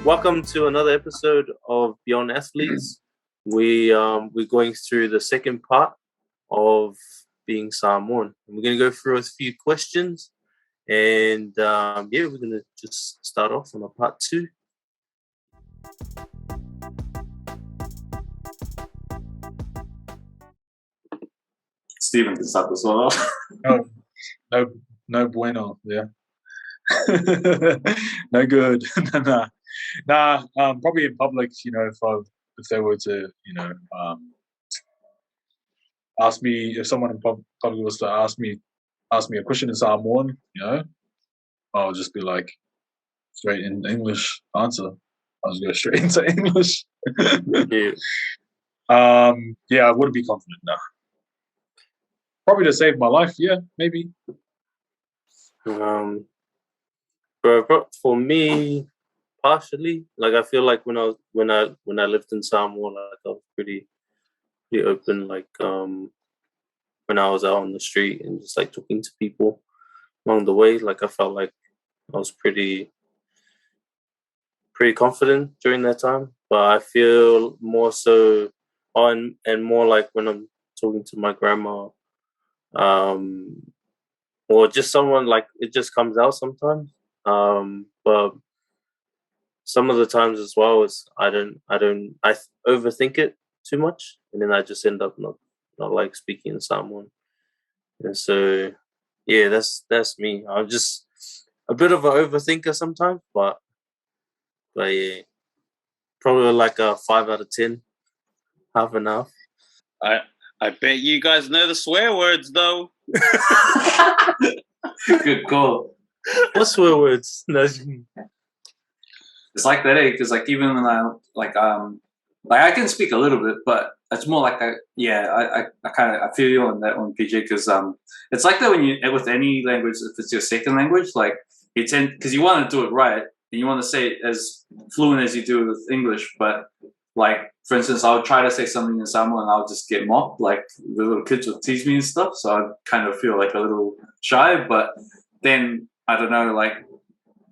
Welcome to another episode of Beyond Athletes. We're going through the second part of being Samoan. We're going to go through a few questions, and we're going to just start off on a part 2. Stephen can start this one off. No bueno. Yeah. No good. Nah. Probably in public. If they were to, ask me, if someone in public was to ask me a question in Samoan, I'll just be like straight in English answer. I'll just go straight into English. I wouldn't be confident now. Probably to save my life, maybe. But for me, partially, like I feel like when I lived in Samoa, like I was pretty open. Like when I was out on the street and just like talking to people along the way, like I felt like I was pretty confident during that time. But I feel more so on and more like when I'm talking to my grandma, or just someone, like it just comes out sometimes. But some of the times as well is I overthink it too much, and then I just end up not like speaking in Samoan. And so that's me. I'm just a bit of an overthinker sometimes, but yeah, probably like a 5 out of 10, half and half. I bet you guys know the swear words though. Good call. What swear words? It's like that, because like even when I can speak a little bit, but it's more like I feel you on that one, PJ, because it's like that when you with any language, if it's your second language, like you tend, because you want to do it right and you want to say it as fluent as you do with English, but like for instance, I would try to say something in Samoan and I'll just get mocked, like the little kids would tease me and stuff, so I kind of feel like a little shy. But then I don't know, like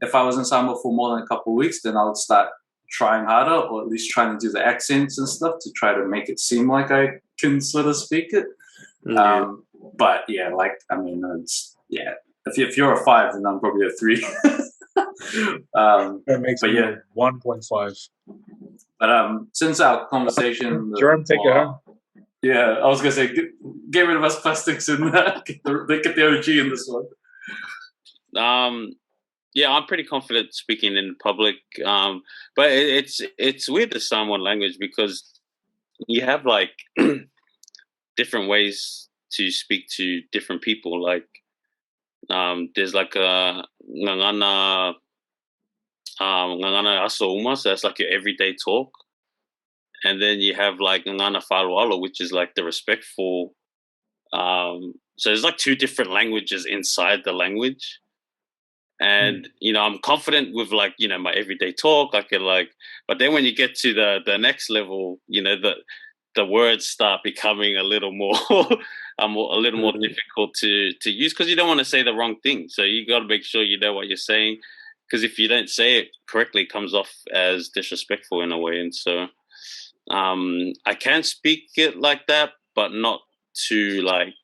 if I was in Samoa for more than a couple of weeks, then I would start trying harder, or at least trying to do the accents and stuff to try to make it seem like I can sort of speak it. But yeah, like I mean, if you're a 5, then I'm probably a 3. That makes me 1.5. But since our conversation, Jerome, take it home. Yeah, I was gonna say get rid of us plastics and get the OG in this one. Yeah, I'm pretty confident speaking in public. But it's weird, the Samoan language, because you have like different ways to speak to different people. Like there's like a ngangana aso uma, so that's like your everyday talk. And then you have like ngangana falualo, which is like the respectful. So there's like 2 different languages inside the language. And I'm confident with like my everyday talk. I can like, but then when you get to the next level, the words start becoming a little more more difficult to use, because you don't want to say the wrong thing. So you got to make sure you know what you're saying, because if you don't say it correctly, it comes off as disrespectful in a way. And so I can speak it like that, but not to like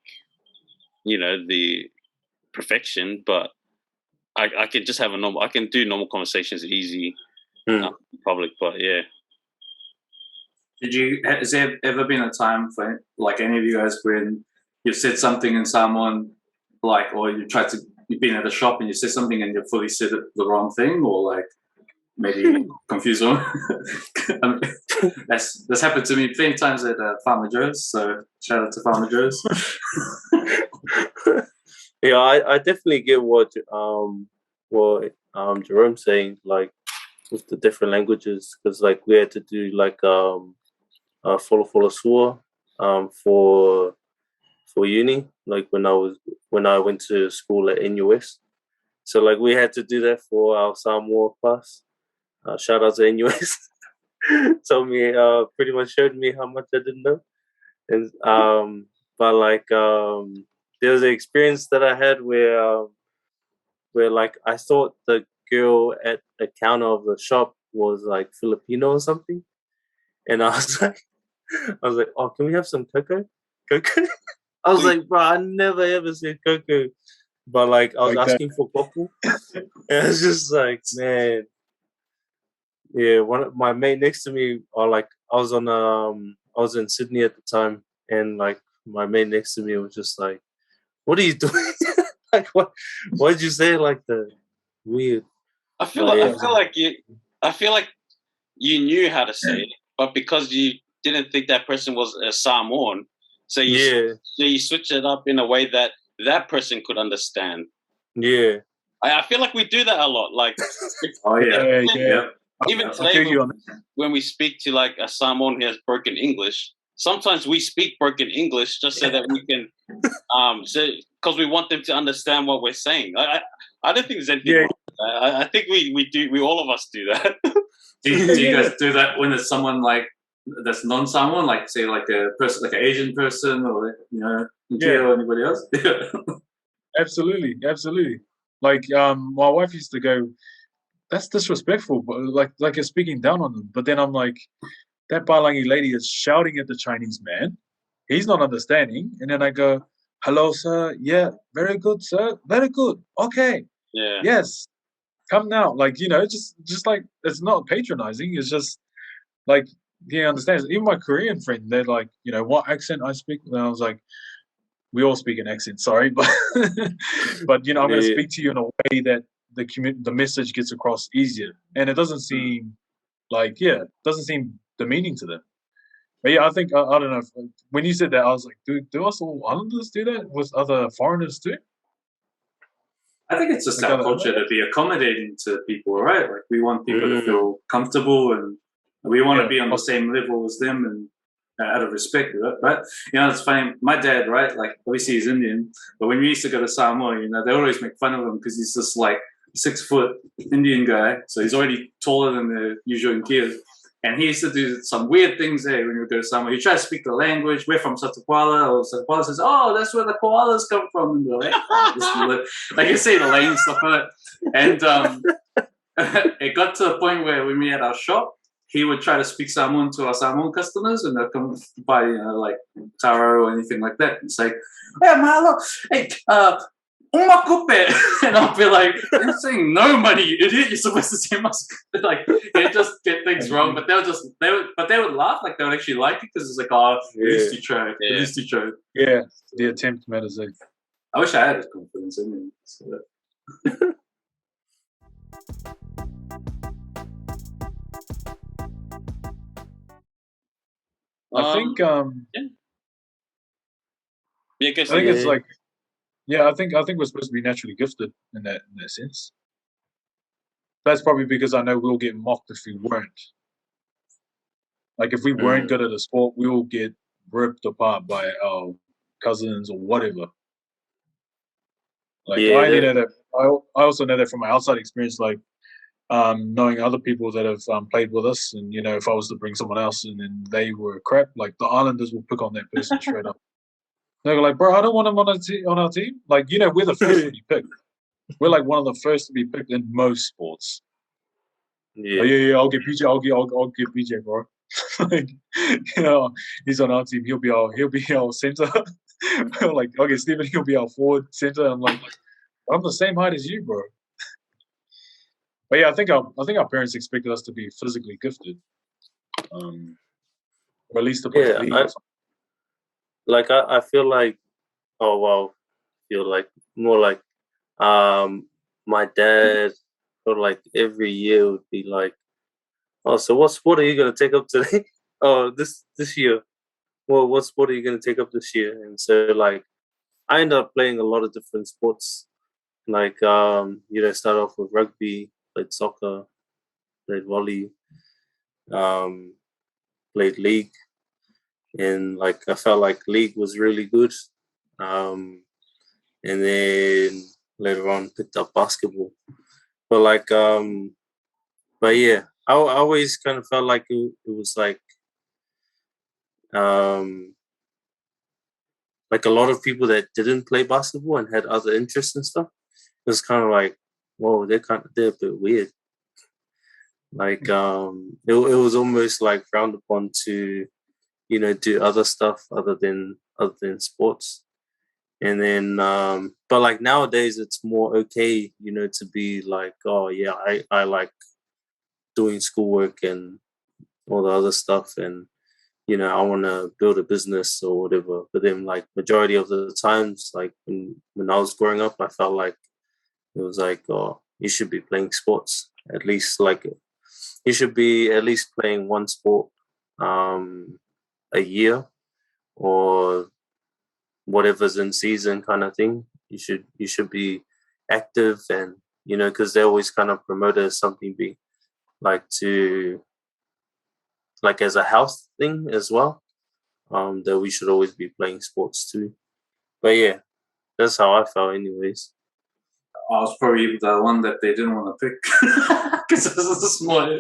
the perfection. But I can just have I can do normal conversations easy in public, but yeah. Has there ever been a time for like any of you guys when you've said something in Samoan, like, or you've been at a shop and you said something and you fully said the wrong thing, or like maybe confused them? That's happened to me plenty times at Farmer Joe's, so shout out to Farmer Joe's. Yeah, I definitely get what Jerome's saying, like with the different languages, because like we had to do like Folosua for uni, like when I went to school at NUS. So like we had to do that for our Samoa class. Shout out to NUS. Told me, pretty much showed me how much I didn't know. And but like there was an experience that I had where like I thought the girl at the counter of the shop was like Filipino or something, and I was like, oh, can we have some cocoa? Cocoa? I was like, bro, I never ever said cocoa, but like I was Like that. asking for cocoa, and it's just like, man, yeah. One of my mate next to me, or like I was in Sydney at the time, and like my mate next to me was just like, what are you doing? Like, why did you say it like that? Weird. I feel But like yeah. I feel like you knew how to say it, but because you didn't think that person was a Samoan, so you switch it up in a way that that person could understand. Yeah. I feel like we do that a lot. Like, Oh yeah, Yeah. even I today feel you on that. when we speak to like a Samoan who has broken English, sometimes we speak broken English just so that we can, because we want them to understand what we're saying. I don't think there's anything wrong with that. I think we all of us do that. Do you guys do that when it's someone like that's non-Samoan, like say like a person, like an Asian person, or or anybody else? Absolutely. Like my wife used to go, that's disrespectful, but like you're speaking down on them. But then I'm like, that Palangi lady is shouting at the Chinese man. He's not understanding. And then I go, hello, sir. Yeah, very good, sir. Very good. Okay. Yeah. Yes. Come now. Like, just like, it's not patronizing. It's just like, he understands. Even my Korean friend, they're like, what accent I speak? And I was like, we all speak an accent, sorry, but but I'm going to speak to you in a way that the message gets across easier, and it doesn't seem doesn't seem demeaning to them. But yeah, I think I don't know. When you said that, I was like, do us all Islanders do that with other foreigners too? I think it's just Like our culture to be accommodating to people, right? Like we want people to feel comfortable, and we want to be on the same level as them, and out of respect, right? It's funny. My dad, right? Like obviously he's Indian, but when we used to go to Samoa, they always make fun of him because he's just like 6 foot Indian guy, so he's already taller than the usual kids. And he used to do some weird things there when we go to Samoa. He tried to speak the language. We're from Satapuala, or Satapuala says, "Oh, that's where the koalas come from." And like, like you say, the lane stuff like that. And it got to a point where when we had our shop, he would try to speak Samoan to our Samoan customers, and they'll come buy, like taro or anything like that, and say, "Hey, malo, hey, umakupe," and I'll be like, "You're saying no money, you idiot. You're supposed to say musk." Like they just get things wrong, but they would laugh, like they would actually like it because it's like, oh, at least you tried. At least you tried. Yeah, the attempt matters. I wish I had this confidence in me. So that. I think I think it's like I think we're supposed to be naturally gifted in that sense. That's probably because I know we'll get mocked if we weren't. Like if we weren't good at a sport, we will get ripped apart by our cousins or whatever. Like I only know that. I also know that from my outside experience, like knowing other people that have played with us, and if I was to bring someone else and then they were crap, like the Islanders will pick on that person straight up. They're like, bro, I don't want him on our team. Like we're the first to be picked. We're like one of the first to be picked in most sports. Yeah. I'll get PJ. I'll get PJ, bro. Like he's on our team. He'll be our center. Like okay, Stephen, he'll be our forward center. I'm like, I'm the same height as you, bro. But yeah, I think our parents expected us to be physically gifted, or at least to play league. I feel like, feel like more like, my dad, or like every year would be like, oh, so what sport are you gonna take up today? Oh, this year. Well, what sport are you gonna take up this year? And so like, I ended up playing a lot of different sports. Like start off with rugby, played soccer, played volley, played league, and like I felt like league was really good. And then later on picked up basketball. But like but yeah, I always kind of felt like it was like a lot of people that didn't play basketball and had other interests and stuff. It was kind of like, whoa, they're a bit weird. Like it was almost like frowned upon to, you know, do other stuff other than sports. And then but like nowadays it's more okay, you know, to be like, oh yeah, I like doing schoolwork and all the other stuff, and you know, I want to build a business or whatever. But then like majority of the times, like when I was growing up, I felt like it was like, oh, you should be playing sports at least, like you should be at least playing one sport a year, or whatever's in season kind of thing. You should be active, and you know, because they always kind of promote it as something be like to like as a health thing as well. That we should always be playing sports too. But yeah, that's how I felt anyways. I was probably the one that they didn't want to pick because this is a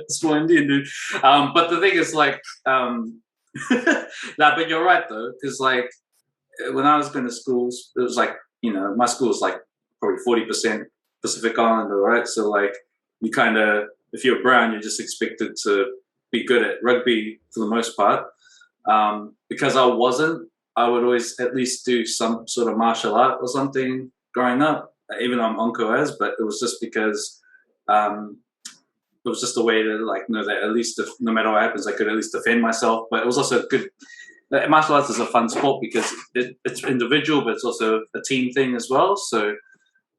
small Indian dude. But the thing is, like, but you're right though, because like when I was going to schools, it was like, you know, my school is like probably 40% Pacific Islander, right? So like you kind of, if you're brown, you're just expected to be good at rugby for the most part. Because I wasn't, I would always at least do some sort of martial art or something growing up, even though I'm Onko as, but it was just because it was just a way to like know that at least if, no matter what happens, I could at least defend myself. But it was also good. Martial arts is a fun sport because it's individual, but it's also a team thing as well. So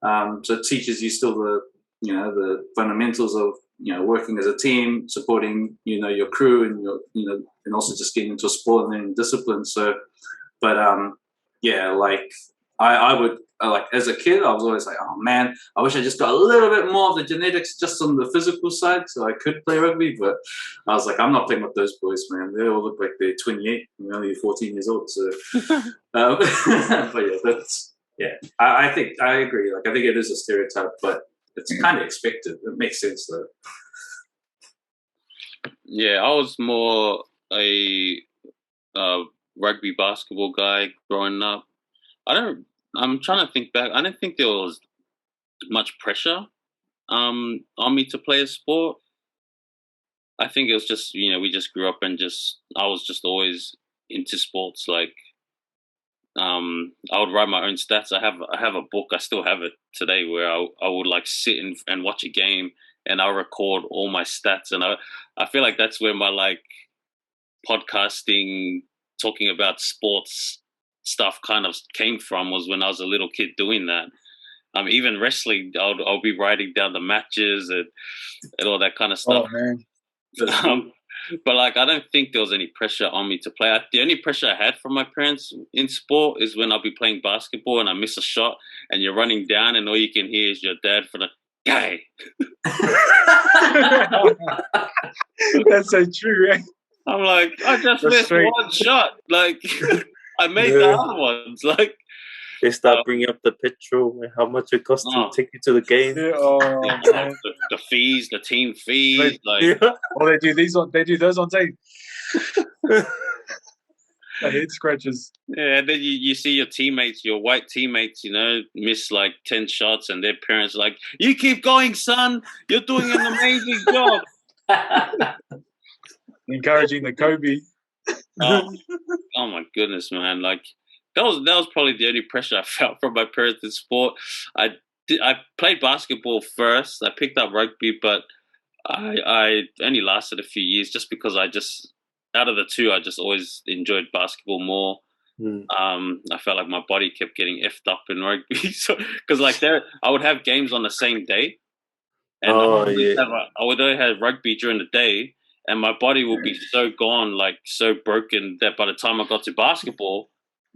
so it teaches you still the, you know, the fundamentals of, you know, working as a team, supporting, you know, your crew and your, you know, and also just getting into a sport and then discipline. So, but yeah, like I would like as a kid, I was always like, oh man, I wish I just got a little bit more of the genetics just on the physical side so I could play rugby. But I was like, I'm not playing with those boys, man. They all look like they're 28, and only 14 years old. So, but yeah, that's I think I agree. Like I think it is a stereotype, but it's kind of expected. It makes sense though. Yeah, I was more a rugby basketball guy growing up. I'm trying to think back. I don't think there was much pressure on me to play a sport. I think it was just, you know, we just grew up and I was just always into sports. Like I would write my own stats. I have a book, I still have it today, where I would like sit and watch a game and I'll record all my stats. And I feel like that's where my like podcasting, talking about sports stuff kind of came from, was when I was a little kid doing that. Even wrestling, I'll be writing down the matches and all that kind of stuff. Oh man. But like, I don't think there was any pressure on me to play. The only pressure I had from my parents in sport is when I'll be playing basketball and I miss a shot and you're running down and all you can hear is your dad for the guy. That's so true, right? I'm like, I just missed one shot. Like, I made the other ones. Like, they start bringing up the petrol and how much it costs to take you to the game. Yeah, the fees, the team fees. Well, they do those on tape. Head scratches. Yeah, and then you see your teammates, your white teammates, you know, miss like 10 shots and their parents are like, you keep going, son. You're doing an amazing job. Encouraging the Kobe. Oh my goodness, man. Like, that was probably the only pressure I felt from my parents in sport. I played basketball first. I picked up rugby, but I only lasted a few years just because out of the two, I just always enjoyed basketball more. I felt like my body kept getting effed up in rugby. So, because like I would have games on the same day, and I would only have rugby during the day, and my body would be so gone, like so broken, that by the time I got to basketball,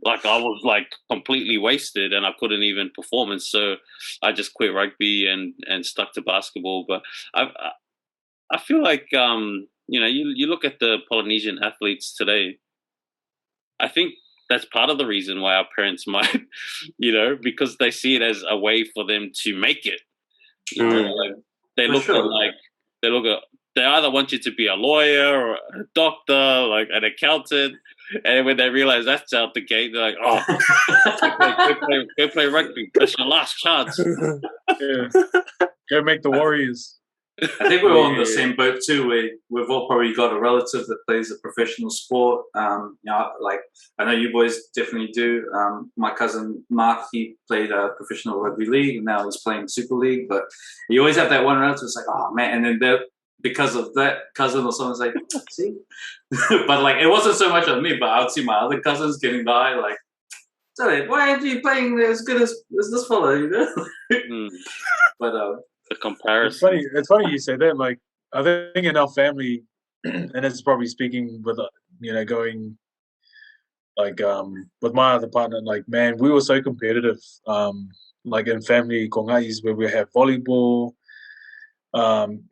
like I was like completely wasted and I couldn't even perform. And so I just quit rugby and stuck to basketball. But I feel like, you know, you look at the Polynesian athletes today, I think that's part of the reason why our parents might, you know, because they see it as a way for them to make it. You know, like they either want you to be a lawyer or a doctor, like an accountant. And when they realize that's out the gate, they're like, oh, go play rugby. That's your last chance. Yeah. Go make the Warriors. I think we're all in the same boat too. We've all probably got a relative that plays a professional sport. Like I know you boys definitely do. My cousin Mark, he played a professional rugby league, and now he's playing Super League. But you always have that one relative that's like, oh man, and then because of that cousin or someone's like, see, but like it wasn't so much of me, but I would see my other cousins getting by, like, sorry, why aren't you playing as good as this fella? You know, but the comparison. It's funny you say that. Like, I think in our family, and it's probably speaking with, going like with my other partner. Like, man, we were so competitive. Like in family kongais where we have volleyball,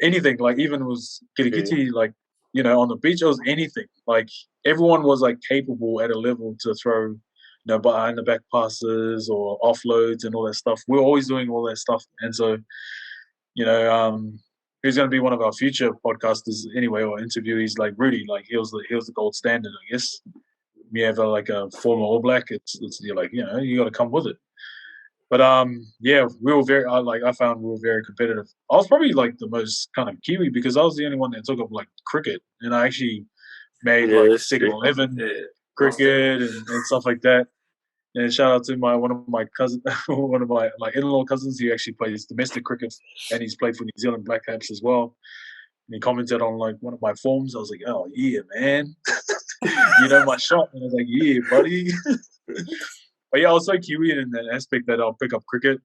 anything. Like even it was kirikiti. Like on the beach, it was anything. Like everyone was like capable at a level to throw. Behind the back passes or offloads and all that stuff. We're always doing all that stuff, and so. Who's going to be one of our future podcasters anyway, or interviewees like Rudy? Like he was the gold standard, I guess. You have a former All Black. It's you're like you got to come with it. But we were very I found we were very competitive. I was probably like the most kind of Kiwi because I was the only one that took up like cricket, and I actually made like second 11 cricket and stuff like that. And shout out to one of my in-law cousins. He actually plays domestic cricket, and he's played for New Zealand Black Caps as well. And he commented on like one of my forms. I was like, "Oh yeah, man, you know my shot." And I was like, "Yeah, buddy." But yeah, I was so Kiwi in that aspect that I'll pick up cricket,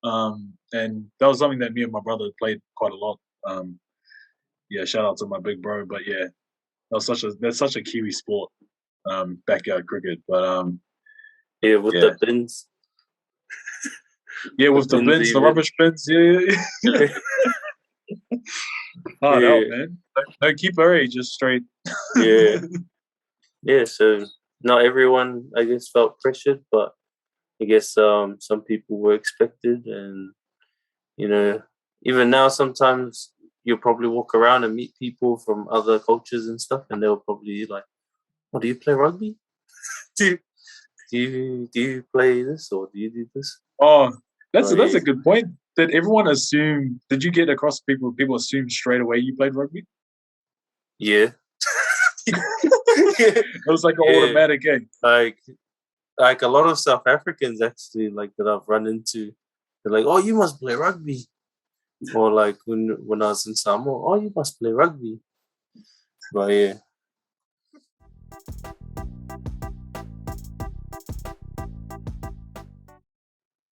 and that was something that me and my brother played quite a lot. Shout out to my big bro. But yeah, that's such a Kiwi sport, backyard cricket. But yeah, with the bins. Yeah, with the bins, the rubbish bins. Yeah. Hard out, man. No keeper, just straight. Yeah. So not everyone, I guess, felt pressured, but I guess some people were expected, and even now sometimes you'll probably walk around and meet people from other cultures and stuff, and they'll probably like, "Oh, do you play rugby? Do you play this or do you do this?" Oh, that's a good point. Did everyone assume? Did you get across people? People assume straight away you played rugby. Yeah. It was like an automatic game. Like a lot of South Africans actually like that I've run into. They're like, "Oh, you must play rugby," or like when I was in Samoa, "Oh, you must play rugby." But yeah.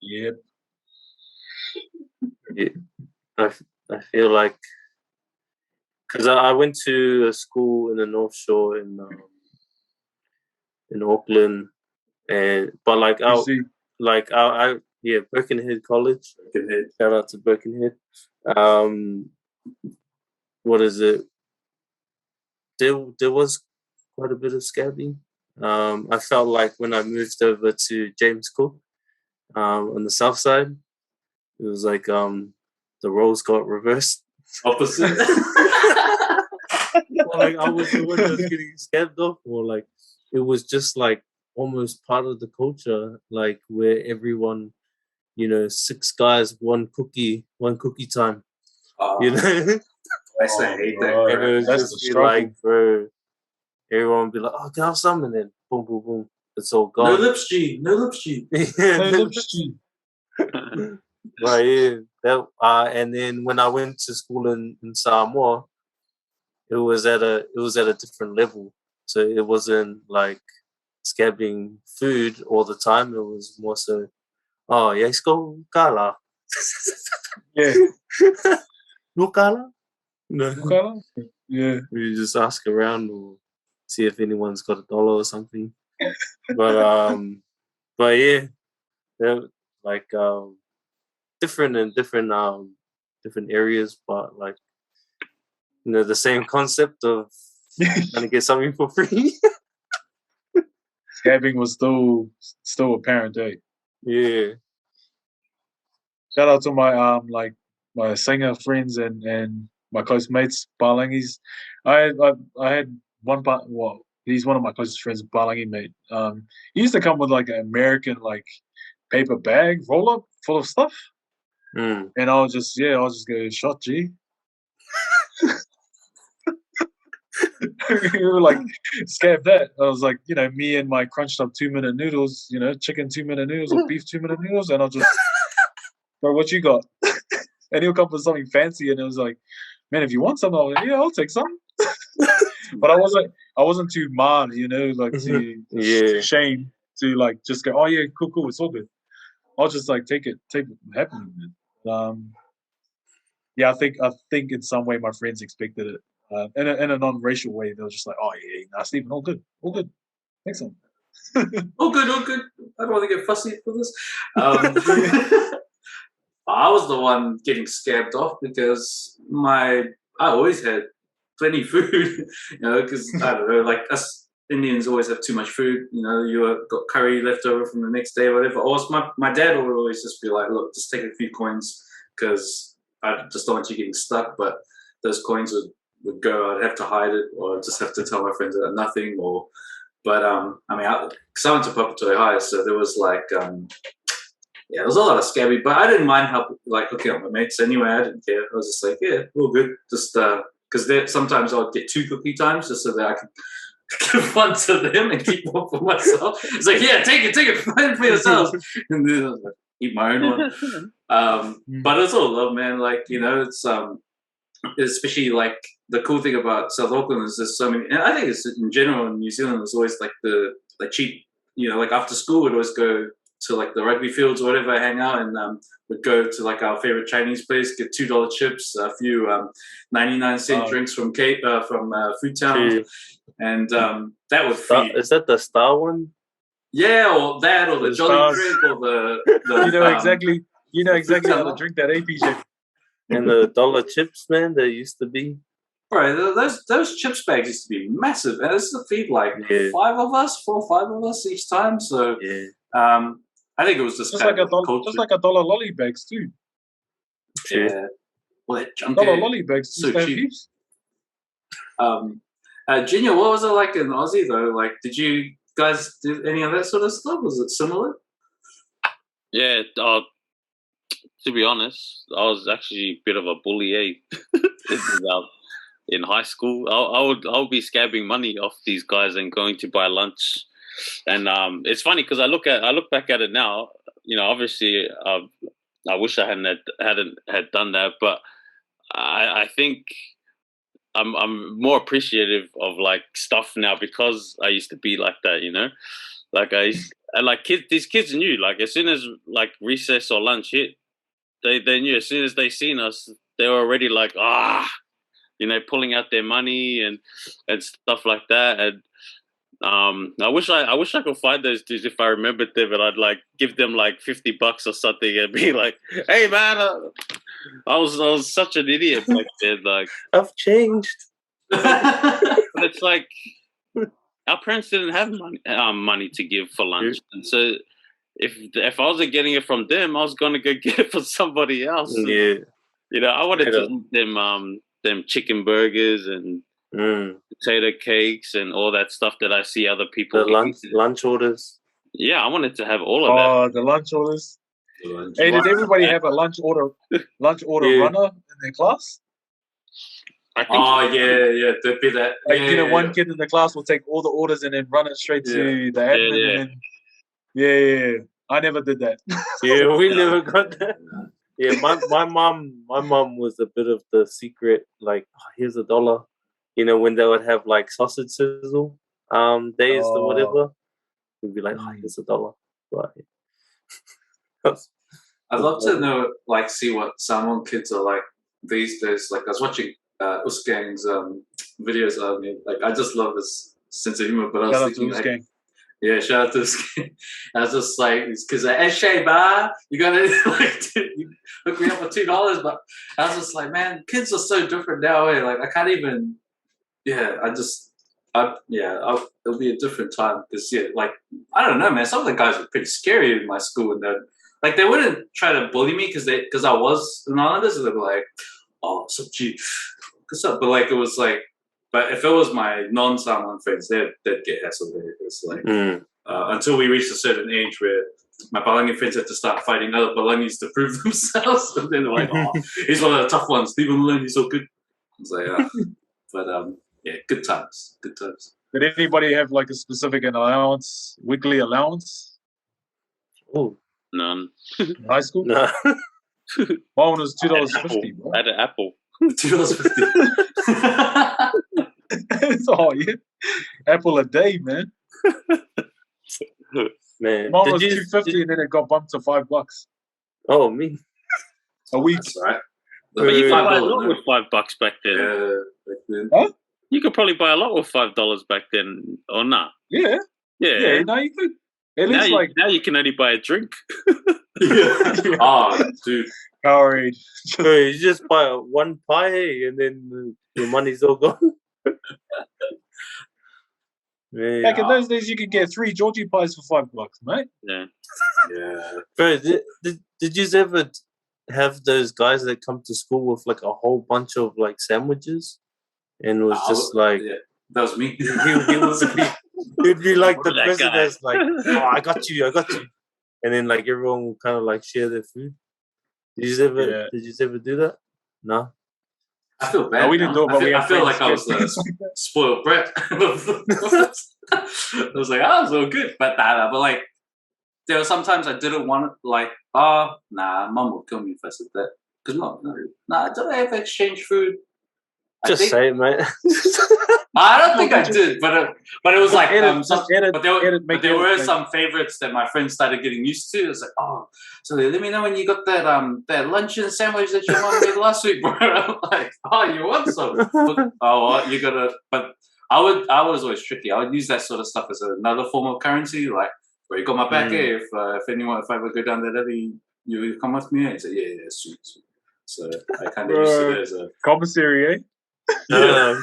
Yep. Yeah, I feel like because I went to a school in the North Shore in Auckland, but Birkenhead College. Shout out to Birkenhead. What is it? There was quite a bit of scabbing. I felt like when I moved over to James Cook, on the south side, it was like the roles got reversed. Opposite. Or like I was the one that was getting scabbed off, or like it was just like almost part of the culture, like where everyone, 6 guys, one cookie time. I hate that. And it was just like, bro, everyone would be like, "Oh, can I have some?" And then boom, boom, boom, it's all gone. No lips, G. Right, yeah. And then when I went to school in Samoa, it was at a different level. So it wasn't like scabbing food all the time. It was more so, "Oh, yes, go kala." Yeah. No kala? No. Kala? Yeah. We just ask around or see if anyone's got $1 or something. But yeah, they're like different in different areas, but like the same concept of trying to get something for free. Scabbing was still apparent, eh? Yeah. Shout out to my my singer friends and my close mates, Balangis. I had one part. Well, he's one of my closest friends, Balangi mate. He used to come with like an American like paper bag roll up full of stuff, and I was just go shot G. We were like, SCAB that. I was like, me and my crunched up 2-minute noodles, chicken 2-minute noodles or beef 2-minute noodles, and I'll just, bro, what you got? And he'll come with something fancy, and it was like, man, if you want something, I'm like, yeah, I'll take some. But I wasn't too mad, like too shame to like just go, oh yeah, cool, it's all good. I'll just like take it happily, man. Yeah, I think in some way my friends expected it. In a non-racial way, they were just like, "Oh yeah, nah, Stephen, all good, thanks, man." all good. I don't want to get fussy for this. I was the one getting scabbed off because I always had plenty of food, because I don't know, like us Indians always have too much food. You got curry left over from the next day, or whatever. Or my dad would always just be like, "Look, just take a few coins because I just don't want you getting stuck." But those coins would go. I'd have to hide it, or I'd just have to tell my friends that nothing. But I mean, because I went to Papatoe High, so there was like, there was a lot of scabby, but I didn't mind hooking up my mates anyway. I didn't care. I was just like, yeah, all good. Just because sometimes I would get 2 cookie times just so that I could give one to them and keep one for myself. It's like, yeah, take it, find it for yourselves. And then I was like, eat my own one. But it's all love, man. Like, it's especially like the cool thing about South Auckland is there's so many, and I think it's in general in New Zealand, there's always like the cheap, like after school we'd always go to like the rugby fields or whatever, hang out, and we'd go to like our favorite Chinese place, get $2 chips, a few 99-cent drinks from Food Town, and that would feed. Is that the Star one? Yeah, or that, or the Jolly drink, or the you know exactly how to drink that APJ. And the dollar chips, man, there used to be. Right, those chips bags used to be massive, and it's to feed like 4 or 5 of us each time. So I think it was just like a dollar lolly bags too. Yeah, well, that junk dollar lolly bags so cheap. Junior, what was it like in Aussie though? Like, did you guys do any of that sort of stuff? Was it similar? Yeah. To be honest, I was actually a bit of a bully, in high school. I would be scabbing money off these guys and going to buy lunch. And it's funny because I look back at it now. Obviously, I wish I hadn't done that, but I think I'm more appreciative of like stuff now because I used to be like that. Like these kids knew, like as soon as like recess or lunch hit, they knew as soon as they seen us, they were already like, pulling out their money and stuff like that. And I wish I could find those dudes if I remembered them, and I'd like give them like $50 or something and be like, "Hey man, I was such an idiot back then. Like I've changed." But it's like our parents didn't have money to give for lunch, and so. If I wasn't getting it from them, I was gonna go get it from somebody else. Yeah, I wanted to eat them chicken burgers and potato cakes and all that stuff that I see other people. The lunch orders. Yeah, I wanted to have all of that. Oh, the lunch orders. Hey, did everybody have a lunch order runner in their class? I think yeah, there'd be that. Like, one kid in the class will take all the orders and then run it straight to the admin. And then, yeah. I never did that. Yeah, we never got that. Yeah, my mom was a bit of the secret, like, here's $1. When they would have like sausage sizzle days or whatever, we'd be like, here's $1. But, I'd love to know, like, see what Samoan kids are like these days. Like, I was watching Uskang's videos of me. Like, I just love his sense of humor. But I was thinking, like, yeah, shout out to Uskang. I was just like, because Eshe bar, you gotta you hook me up for $2. But I was just like, man, kids are so different now. Like, I can't even. Yeah, it'll be a different time because like I don't know, man. Some of the guys were pretty scary in my school, and they wouldn't try to bully me because I was an Islanders, and they'd be like, "Oh, so gee, what's up?" But like it was like, but if it was my non-Samoan friends, they'd get hassled. It's like until we reached a certain age where my Palangi friends had to start fighting other Palangis to prove themselves, and then they're like, "Oh, he's one of the tough ones. Leave him alone. He's so good." was like, but yeah, good times. Did anybody have like a specific allowance, weekly allowance Oh, None. in high school? no. Mine was Apple. $2.50, bro. I had an apple. $2.50. Oh yeah, apple a day, man. Man, Mine was $2.50, and then it got bumped to $5 Oh, me. a week. That's right. But you could buy a $5 lot with $5 back then. Yeah, back then. Huh? You could probably buy a lot with $5 back then, or not? Yeah, Yeah. now you could. At Now least now you can only buy a drink. Yeah. Oh, dude. Powerade. Bro, you just buy one pie and then your money's all gone. Man. Back in those days, you could get 3 Georgie pies for $5, mate. Yeah. Yeah. Bro, did you ever have those guys that come to school with like a whole bunch of like sandwiches? And it was just like, yeah, that was me. he'd be like the That person guy. that's like, oh, I got you. And then like everyone will kind of like share their food. Did you ever do that? No? I feel bad. No, we didn't now. do it, but we I had feel like I friends was like the that. spoiled brat. I was like, oh, it's all good. But like, there were sometimes I didn't want it, like, nah, mom would kill me if I said that. Because mom, I don't ever exchange food. Just say it, mate. I don't think I did, but it was like, but there were like, some favorites that my friends started getting used to. It was like, oh, so let me know when you got that luncheon sandwich that your mom made last week, bro. I'm like, oh, you want some? Well, you gotta. But I was always tricky. I would use that sort of stuff as another form of currency, like, where you got my back. If I ever go down that alley, you come with me. And say, yeah, sweet. So I kind of used it as a commissary, eh? Yeah.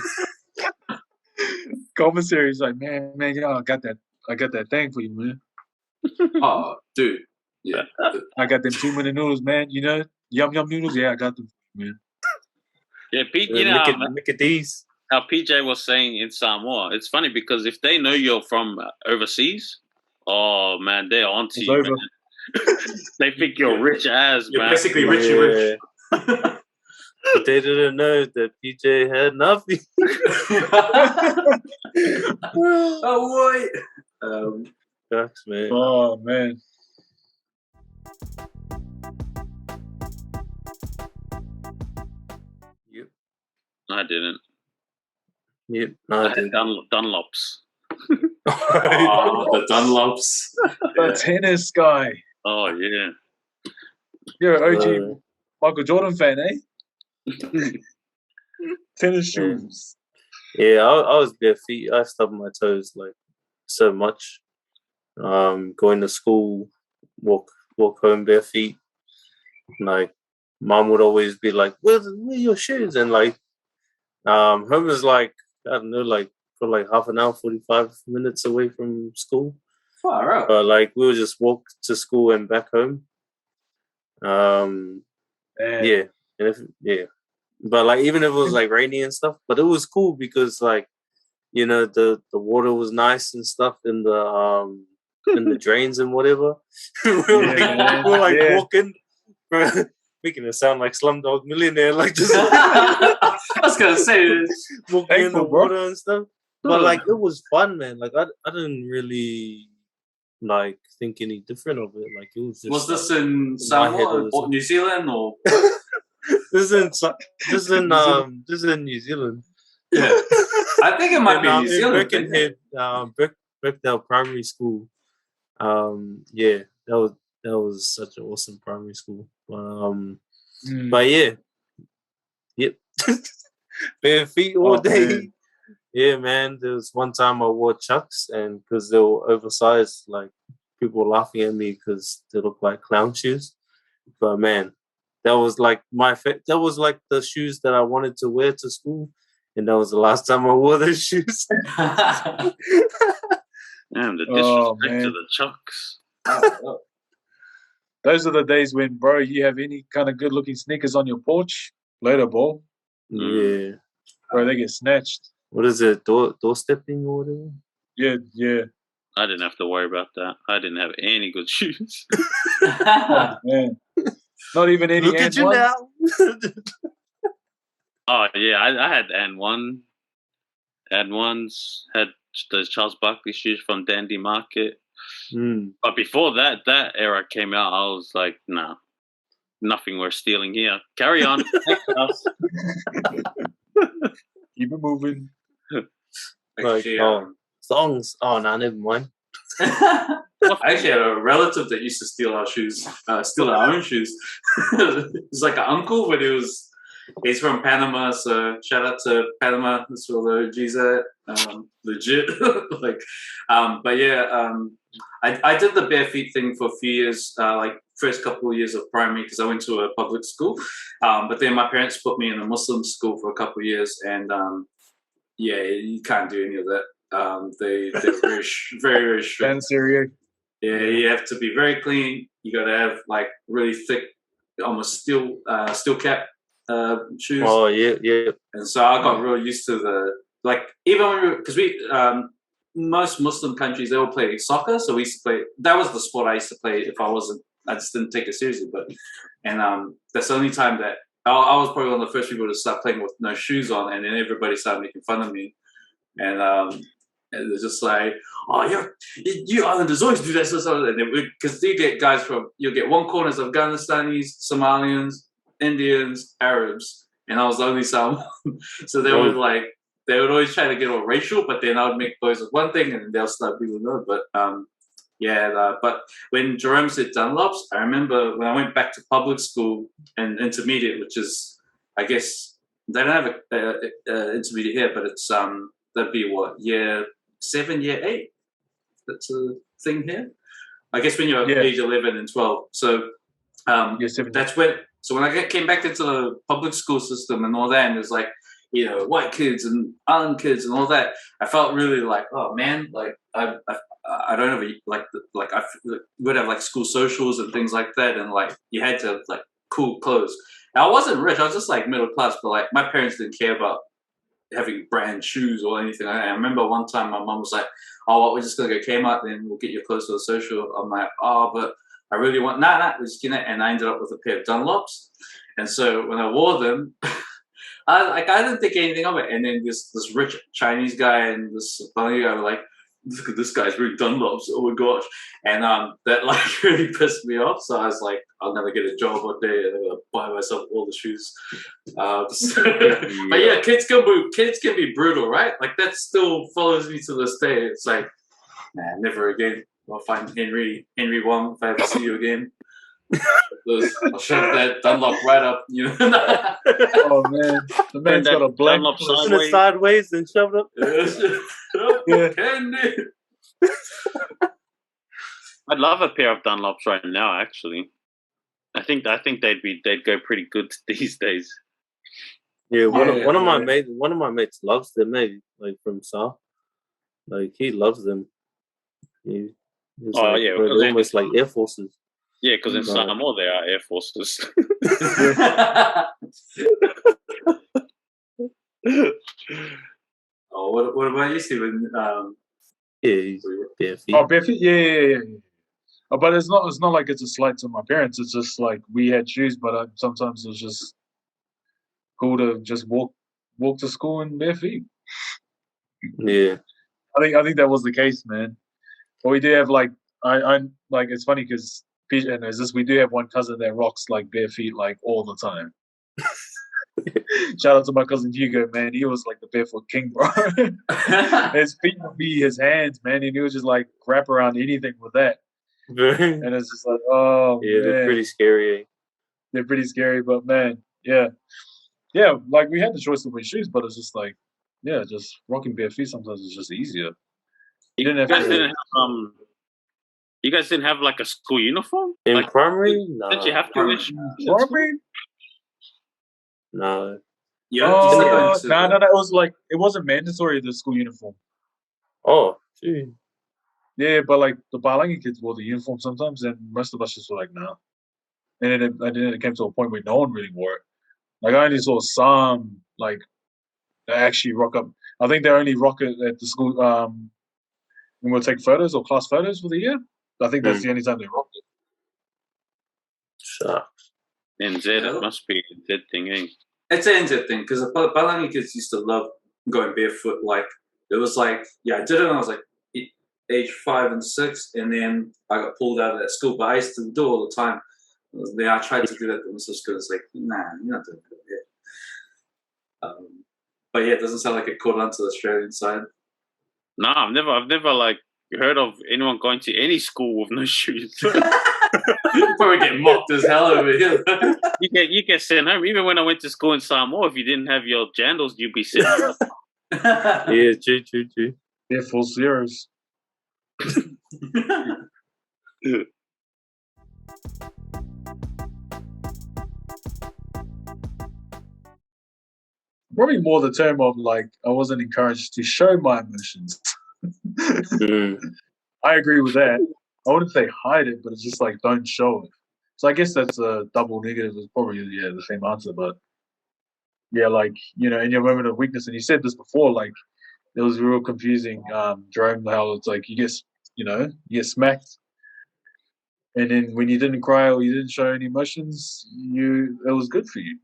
Commissary's like, man, I got that thing for you, man. Oh, dude. Yeah. I got them 2-minute noodles, man. You know, yum noodles. Yeah, I got them, man. Yeah, Pete. You know Look at these. how PJ was saying in Samoa. It's funny because if they know you're from overseas, oh man, they're onto you. Man. They think you're rich as You're man. basically Richie Rich. But they didn't know that PJ had nothing. Oh boy. Shucks, man. Oh man. Yep. I didn't. Yep. I No, I had didn't. Oh, Dunlops. the Dunlops. The tennis guy. Oh yeah. You're an OG Michael Jordan fan, eh? Tennis shoes. Yeah, I was bare feet. I stubbed my toes like so much. Going to school, walk home bare feet. Like, mom would always be like, "Where are your shoes?" And like, home was like, I don't know, like for like half an hour, 45 minutes away from school. Far out. But like, we would just walk to school and back home. Yeah, and but like even if it was like rainy and stuff, but it was cool because like, you know, the water was nice and stuff in the drains and whatever. we're like walking, making it sound like Slumdog Millionaire, like just I was gonna say walking in the water and stuff. But like it was fun, man. Like I didn't really like think any different of it. Like it was just. Was this in Samoa or New Zealand or? This is in New Zealand. Yeah, I think it might be New Zealand. Birkenhead, Birkdale Primary School. Yeah, that was such an awesome primary school. But yeah, yep, bare feet all day. Man. Yeah, man. There was one time I wore Chucks, and because they were oversized, like people were laughing at me because they looked like clown shoes. But man, that was like that was like the shoes that I wanted to wear to school, and that was the last time I wore those shoes. Damn, the disrespect to the Chucks. Those are the days when, bro, you have any kind of good-looking sneakers on your porch. Later, ball. Yeah. Bro, they get snatched. What is it? Doorstepping or whatever? Yeah. I didn't have to worry about that. I didn't have any good shoes. Oh, man. Not even any. Look at you now. Oh yeah, I had N1. N1s had those Charles Barkley shoes from Dandy Market. But before that era came out, I was like, nah, nothing worth stealing here. Carry on. Keep it moving. Actually, songs. Oh no, never mind. I actually had a relative that used to steal our shoes, steal our own shoes. It's like an uncle, but he's from Panama, so shout out to Panama. That's where the OG's at. Legit. But yeah, I did the bare feet thing for a few years, like first couple of years of primary, because I went to a public school. But then my parents put me in a Muslim school for a couple of years, and yeah, you can't do any of that. They're very, very, very strict. Yeah, you have to be very clean. You got to have like really thick, almost steel cap shoes. Oh yeah. And so I got real used to even when because most Muslim countries, they all play soccer, so we used to play. That was the sport I used to play. If I just didn't take it seriously. And that's the only time that I was probably one of the first people to start playing with no shoes on, and then everybody started making fun of me. And they're just like, oh, you Islanders always do that, and because you get guys you'll get one corner of Afghanistanis, Somalians, Indians, Arabs, and I was the only Samoan. So they would always try to get all racial, but then I would make boys with one thing, and then they'll start being another. But but when Jerome said Dunlops, I remember when I went back to public school and intermediate, which is, I guess they don't have a intermediate here, but it's that'd be what, year 7, year 8. That's a thing here. I guess when you're age 11 and 12. So that's when. So when I came back into the public school system and all that, and there's like, white kids and island kids and all that, I felt really like, oh man, like I don't have I would have like school socials and things like that, and like you had to have like cool clothes. Now I wasn't rich; I was just like middle class, but like my parents didn't care about having brand shoes or anything like that. I remember one time my mom was like, "Oh, well, we're just gonna go Kmart, then we'll get your clothes for the social." I'm like, "Oh, but I really want we're just gonna," and I ended up with a pair of Dunlops. And so when I wore them, I didn't think anything of it. And then this rich Chinese guy and this funny guy were like, "Look at this guy's wearing Dunlops, oh my gosh." And that like really pissed me off. So I was like, I'm gonna get a job one day and I'm gonna buy myself all the shoes. But yeah, kids can be brutal, right? Like that still follows me to this day. It's like, nah, never again. I'll find Henry Wong if I ever see you again. I'll shove that Dunlop right up, Oh man, the man's got a black Dunlop sideways and shove it up. Yeah. I'd love a pair of Dunlops right now. Actually, I think they'd go pretty good these days. Yeah, one of my mates loves them. Maybe like from South, like he loves them. They're almost like Air Forces. Yeah, because in Samoa they are Air Forces. Oh, what about you, Stephen? Bare feet. Oh, bare feet. Yeah. But it's not like it's a slight to my parents. It's just like we had shoes, but sometimes it was just cool to just walk to school in bare feet. Yeah, I think that was the case, man. But we do have like I like, it's funny because we do have one cousin that rocks like bare feet like all the time. Shout out to my cousin Hugo, man. He was like the barefoot king, bro. His feet would be his hands, man, and he would just like wrap around anything with that. And it's just like, oh yeah, man. they're pretty scary. They're pretty scary, but man, yeah. Like we had the choice to wear shoes, but it's just like, yeah, just rocking bare feet sometimes is just easier. You guys didn't have like a school uniform in primary? No. Did you have to wear shoes? Primary? No. No. It wasn't mandatory, the school uniform. Oh, gee. Yeah, but like the Balangi kids wore the uniform sometimes, and most of us just were like, nah. And then it came to a point where no one really wore it. Like I only saw some like that actually rock up. I think they only rock it at the school when we'll take photos or class photos for the year. I think that's the only time they rocked it. Shucks. In Z, it must be a Z thing, eh? it's an Indian thing because the Palani kids used to love going barefoot. Like it was like, yeah, I did it when I was like age 5 and 6, and then I got pulled out of that school. But I used to do it all the time. Then I tried to do that, but my sister was like, "Nah, you're not doing it yet." But yeah, it doesn't sound like it caught on to the Australian side. No, I've never like heard of anyone going to any school with no shoes. You probably get mocked as hell over here. you get sent home. Even when I went to school in Samoa, if you didn't have your jandals, you'd be sent home. Yeah, true. Yeah, full zeros. Probably more the term of like I wasn't encouraged to show my emotions. I agree with that. I wouldn't say hide it, but it's just like don't show it. So I guess that's a double negative. It's probably the same answer, but yeah, like in your moment of weakness, and you said this before, like it was real confusing. Jerome, how it's like you get smacked, and then when you didn't cry or you didn't show any emotions, it was good for you.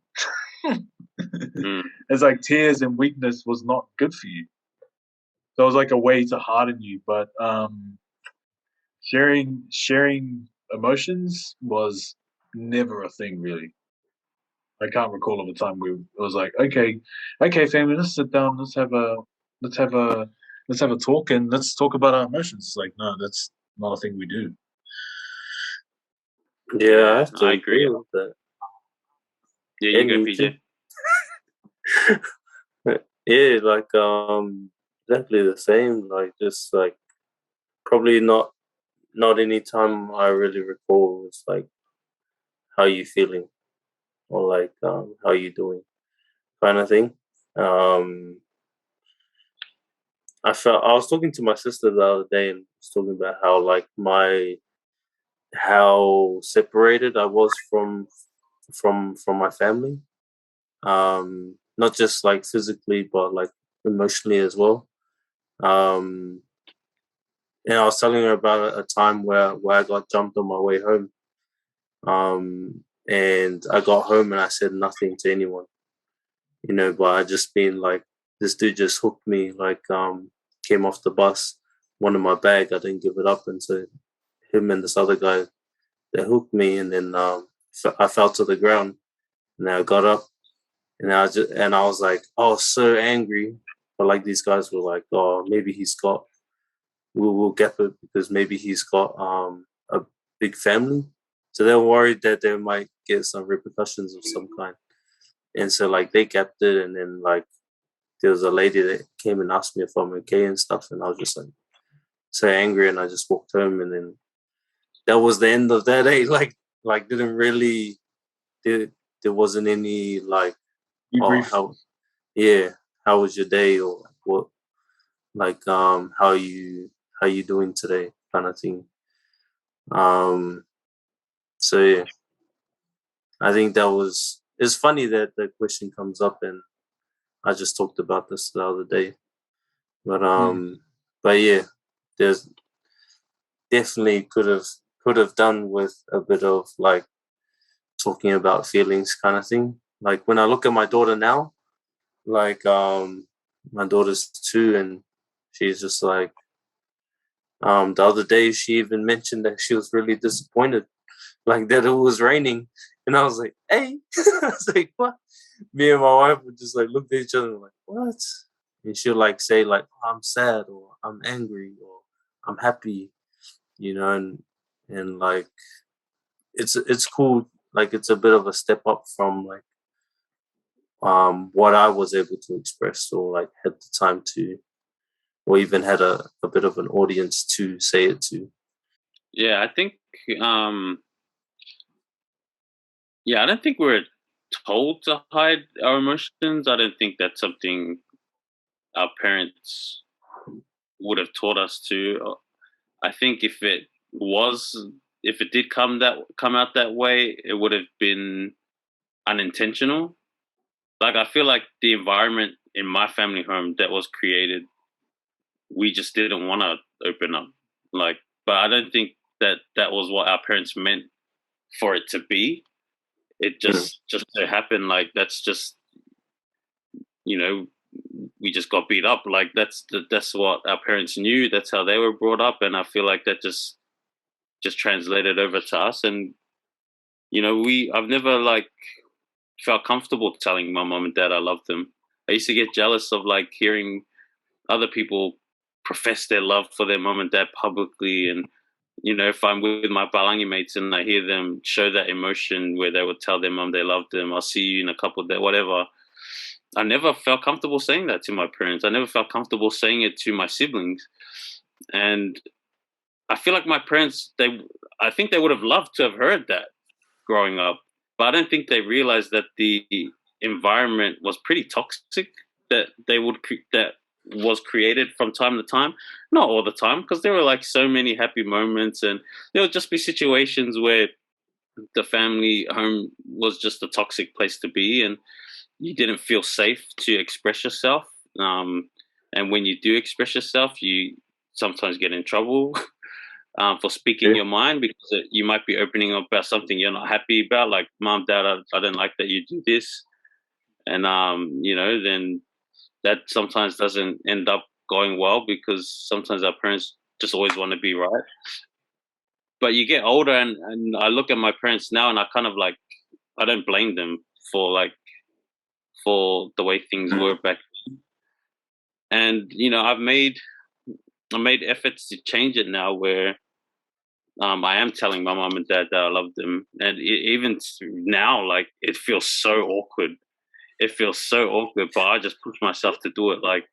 It's like tears and weakness was not good for you. So it was like a way to harden you. But sharing emotions was never a thing really. I can't recall of a time where it was like, okay, family, let's sit down, let's have a talk and let's talk about our emotions. It's like, no, that's not a thing we do. Yeah, I have to I agree with that. Yeah, you go, PJ. Yeah, like exactly the same. Like just like probably not any time I really recall. It's like how you feeling or like how you doing kind of thing. I was talking to my sister the other day and was talking about how like how separated I was from my family. Not just like physically but like emotionally as well. And I was telling her about a time where I got jumped on my way home. And I got home and I said nothing to anyone, but I just been like, this dude just hooked me, like, came off the bus, wanted my bag, I didn't give it up, and so him and this other guy, they hooked me, and then I fell to the ground, and then I got up, and I was like, oh, so angry, but like these guys were like, oh, maybe we'll get it because maybe he's got a big family, so they were worried that they might get some repercussions of some kind. And so like they kept it, and then like there was a lady that came and asked me if I'm okay and stuff, and I was just like so angry, and I just walked home, and then that was the end of that day. Like didn't really there wasn't any like how was your day, or what, like how you doing today kind of thing. So yeah, I think it's funny that the question comes up, and I just talked about this the other day. But yeah, there's definitely could have done with a bit of like talking about feelings kind of thing. Like when I look at my daughter now, like my daughter's 2, and she's just like the other day she even mentioned that she was really disappointed, like that it was raining, and I was like, hey, I was like, what? Me and my wife would just like look at each other and like, what? And she'll like say like, I'm sad, or I'm angry, or I'm happy, and like it's cool. Like it's a bit of a step up from like what I was able to express, or like had the time to, or even had a bit of an audience to say it to. Yeah, I think I don't think we're told to hide our emotions. I don't think that's something our parents would have taught us to. I think if it did come out that way, it would have been unintentional. Like I feel like the environment in my family home that was created, we just didn't want to open up. Like, but I don't think that was what our parents meant for it to be. It just so happened like that's just you know, we just got beat up. Like that's what our parents knew. That's how they were brought up, and I feel like that just translated over to us. And you know, I've never like felt comfortable telling my mom and dad I love them. I used to get jealous of like hearing other people profess their love for their mom and dad publicly, and you know, if I'm with my Palangi mates and I hear them show that emotion where they would tell their mom they loved them, I'll see you in a couple of days, whatever. I never felt comfortable saying that to my parents. I never felt comfortable saying it to my siblings. And I feel like my parents, I think they would have loved to have heard that growing up, but I don't think they realized that the environment was pretty toxic that that was created from time to time. Not all the time, because there were like so many happy moments, and there would just be situations where the family home was just a toxic place to be, and you didn't feel safe to express yourself. And when you do express yourself, you sometimes get in trouble for speaking your mind, because you might be opening up about something you're not happy about, like, Mom, Dad, I don't like that you do this. And, you know, then that sometimes doesn't end up going well, because sometimes our parents just always want to be right. But you get older, and I look at my parents now, and I kind of like, I don't blame them for the way things were back then. And, you know, I made efforts to change it now, where I am telling my mom and dad that I love them. And even now, like, it feels so awkward. It feels so awkward, but I just push myself to do it. Like,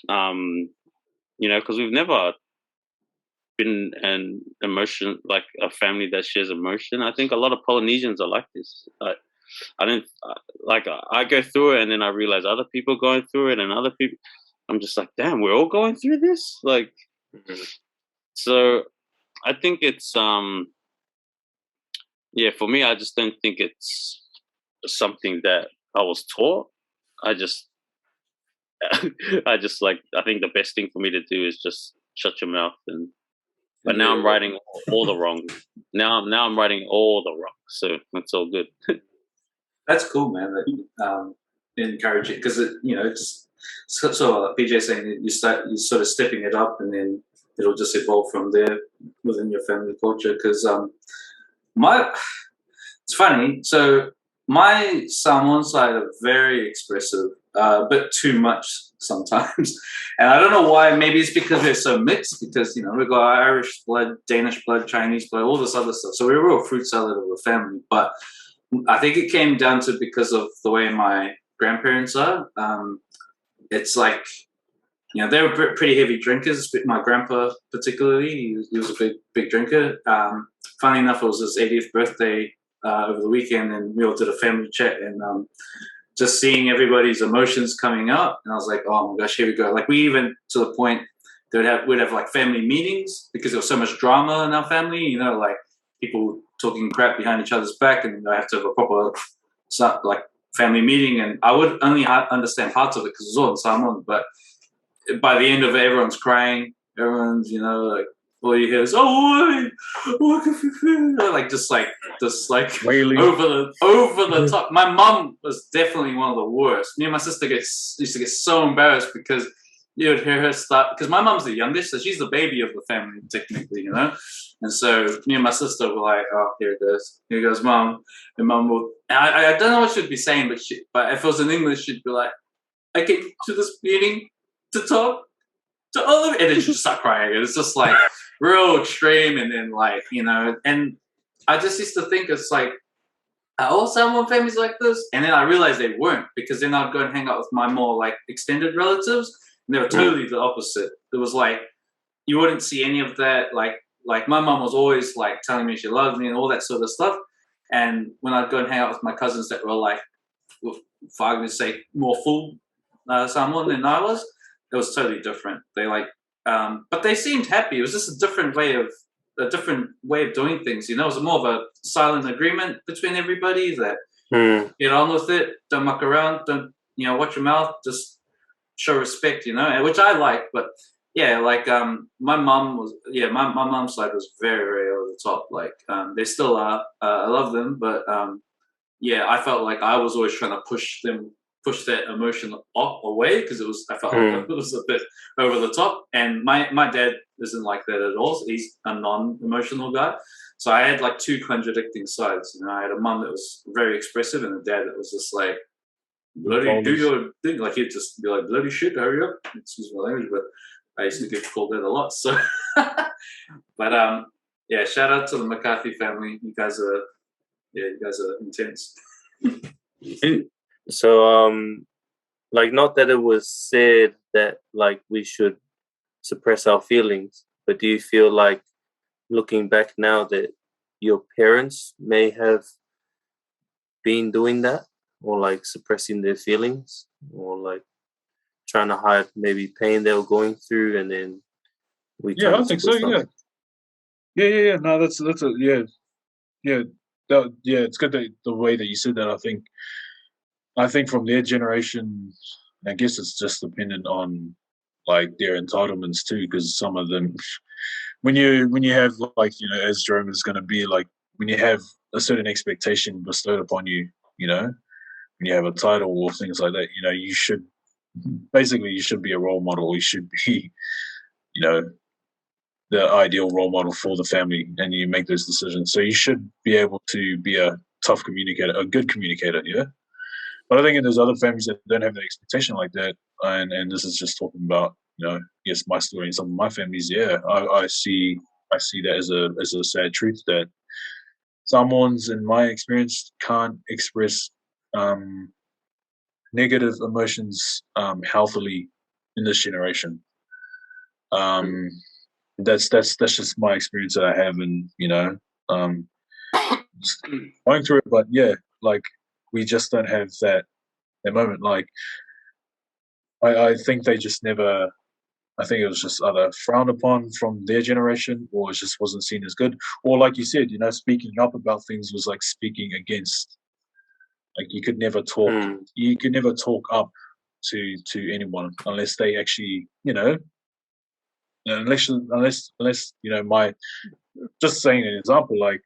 you know, because we've never been an emotion, like a family that shares emotion. I think a lot of Polynesians are like this. I go through it, and then I realize other people going through it, and other people, I'm just like, damn, we're all going through this. Like, so I think it's, yeah, for me, I just don't think it's something that I was taught. I think the best thing for me to do is just shut your mouth. But now I'm righting all the wrong. Now I'm righting all the wrong. So it's all good. That's cool, man. That you encourage it, because you know, it's sort of like PJ saying, you sort of stepping it up, and then it'll just evolve from there within your family culture. Because it's funny. So my Samoan side are very expressive, a bit too much sometimes, and I don't know why. Maybe it's because they're so mixed. Because, you know, we've got Irish blood, Danish blood, Chinese blood, all this other stuff. So we're a real fruit salad of a family. But I think it came down to because of the way my grandparents are. It's like, you know, they were pretty heavy drinkers. My grandpa particularly, he was a big drinker. Funny enough, it was his 80th birthday over the weekend, and we all did a family chat, and just seeing everybody's emotions coming up, and I was like, oh my gosh, here we go. Like, we even, to the point, we'd have like family meetings, because there was so much drama in our family, you know, like people talking crap behind each other's back, and I have to have a proper like family meeting, and I would only understand parts of it because it was all in Samoan, but by the end of it, everyone's crying, everyone's, you know, like, all you hear is, oh, like just Wailing. over the top. My mom was definitely one of the worst. Me and my sister used to get so embarrassed, because you would hear her start, because my mom's the youngest, so she's the baby of the family technically, you know. And so me and my sister were like, oh, here it goes, Mom. And Mom would, and I don't know what she'd be saying, but if it was in English, she'd be like, I came to this meeting to talk to all of it, and then she'd just start crying. It's just like real extreme. And then, like, you know, and I just used to think, it's like, are all Samoan families like this? And then I realized they weren't, because then I'd go and hang out with my more like extended relatives, and they were totally the opposite. It was like, you wouldn't see any of that. Like my mom was always like telling me she loved me and all that sort of stuff. And when I'd go and hang out with my cousins that were like, for argument's sake, more full Samoan than I was, it was totally different. They like, but they seemed happy. It was just a different way of doing things. You know, it was more of a silent agreement between everybody that get on with it, don't muck around, don't, you know, watch your mouth, just show respect, you know, which I like. But yeah, like my mom's side was very, very over the top. Like they still are. I love them, but yeah, I felt like I was always trying to push them push that emotion away because I felt like it was a bit over the top. And my dad isn't like that at all. He's a non-emotional guy. So I had like two contradicting sides. You know, I had a mom that was very expressive and a dad that was just like, bloody do your thing. Like he'd just be like, bloody shit, hurry up. Excuse my language, but I used to get called that a lot. So, but yeah, shout out to the McCarthy family. You guys are intense. So, like, not that it was said that like we should suppress our feelings, but do you feel like, looking back now, that your parents may have been doing that, or like suppressing their feelings, or like trying to hide maybe pain they were going through, and then I think so. Yeah. No, that's a yeah. It's good that the way that you said that. I think from their generation, I guess it's just dependent on like their entitlements too, because some of them, when you have like, you know, as Jerome is going to be like, when you have a certain expectation bestowed upon you, you know, when you have a title or things like that, you know, you should be a role model. You should be, you know, the ideal role model for the family, and you make those decisions. So you should be able to be a tough communicator, a good communicator, yeah. But I think there's other families that don't have the expectation like that, and this is just talking about, you know, yes, my story and some of my families. Yeah, I see that as a sad truth that Samoans, in my experience, can't express negative emotions healthily in this generation. That's just my experience that I have, and you know, going through it. But yeah, like we just don't have that moment. Like I think they just never. I think it was just either frowned upon from their generation, or it just wasn't seen as good. Or like you said, you know, speaking up about things was like speaking against. Like you could never talk. You could never talk up to anyone unless they actually, you know, unless you know, my, just saying an example, like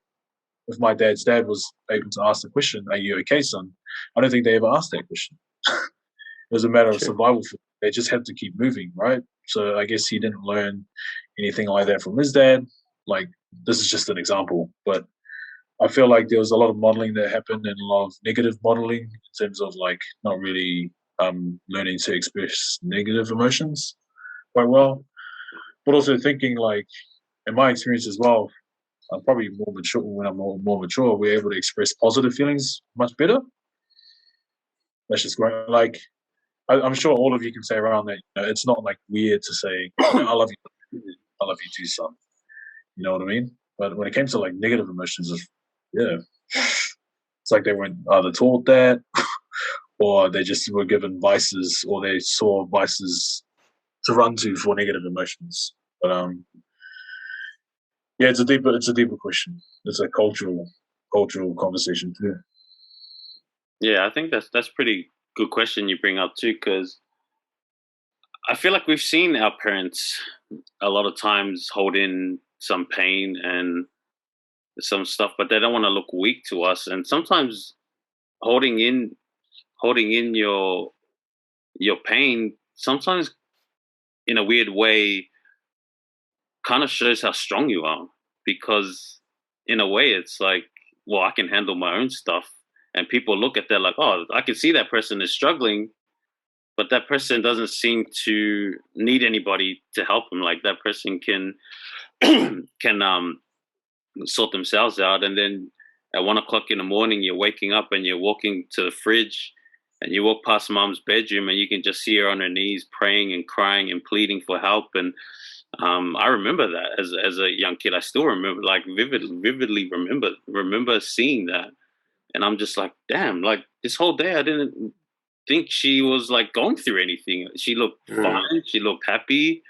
if my dad's dad was able to ask the question, "Are you okay, son?" I don't think they ever asked that question. It was a matter of survival for them. They just had to keep moving, right? So I guess he didn't learn anything like that from his dad. Like, this is just an example, but I feel like there was a lot of modeling that happened, and a lot of negative modeling in terms of like not really learning to express negative emotions quite well, but also thinking like, in my experience as well, I'm probably more mature. When I'm more mature, we're able to express positive feelings much better. That's just great. Like, I'm sure all of you can say around that, you know, it's not like weird to say, you know, I love you too, son. You know what I mean? But when it came to like negative emotions, yeah, it's like they weren't either taught that, or they just were given vices, or they saw vices to run to for negative emotions. But yeah, it's a deeper question. It's a cultural conversation too. Yeah, I think that's pretty good question you bring up too, because I feel like we've seen our parents a lot of times hold in some pain and some stuff, but they don't want to look weak to us. And sometimes holding in your pain, sometimes in a weird way, kind of shows how strong you are, because in a way it's like, well, I can handle my own stuff, and people look at that like, oh, I can see that person is struggling, but that person doesn't seem to need anybody to help them. Like that person can sort themselves out. And then at 1 o'clock in the morning, you're waking up and you're walking to the fridge, and you walk past mom's bedroom, and you can just see her on her knees praying and crying and pleading for help. And I remember that as a young kid. I still remember, like vividly remember seeing that. And I'm just like, damn, like this whole day I didn't think she was like going through anything. She looked fine. She looked happy.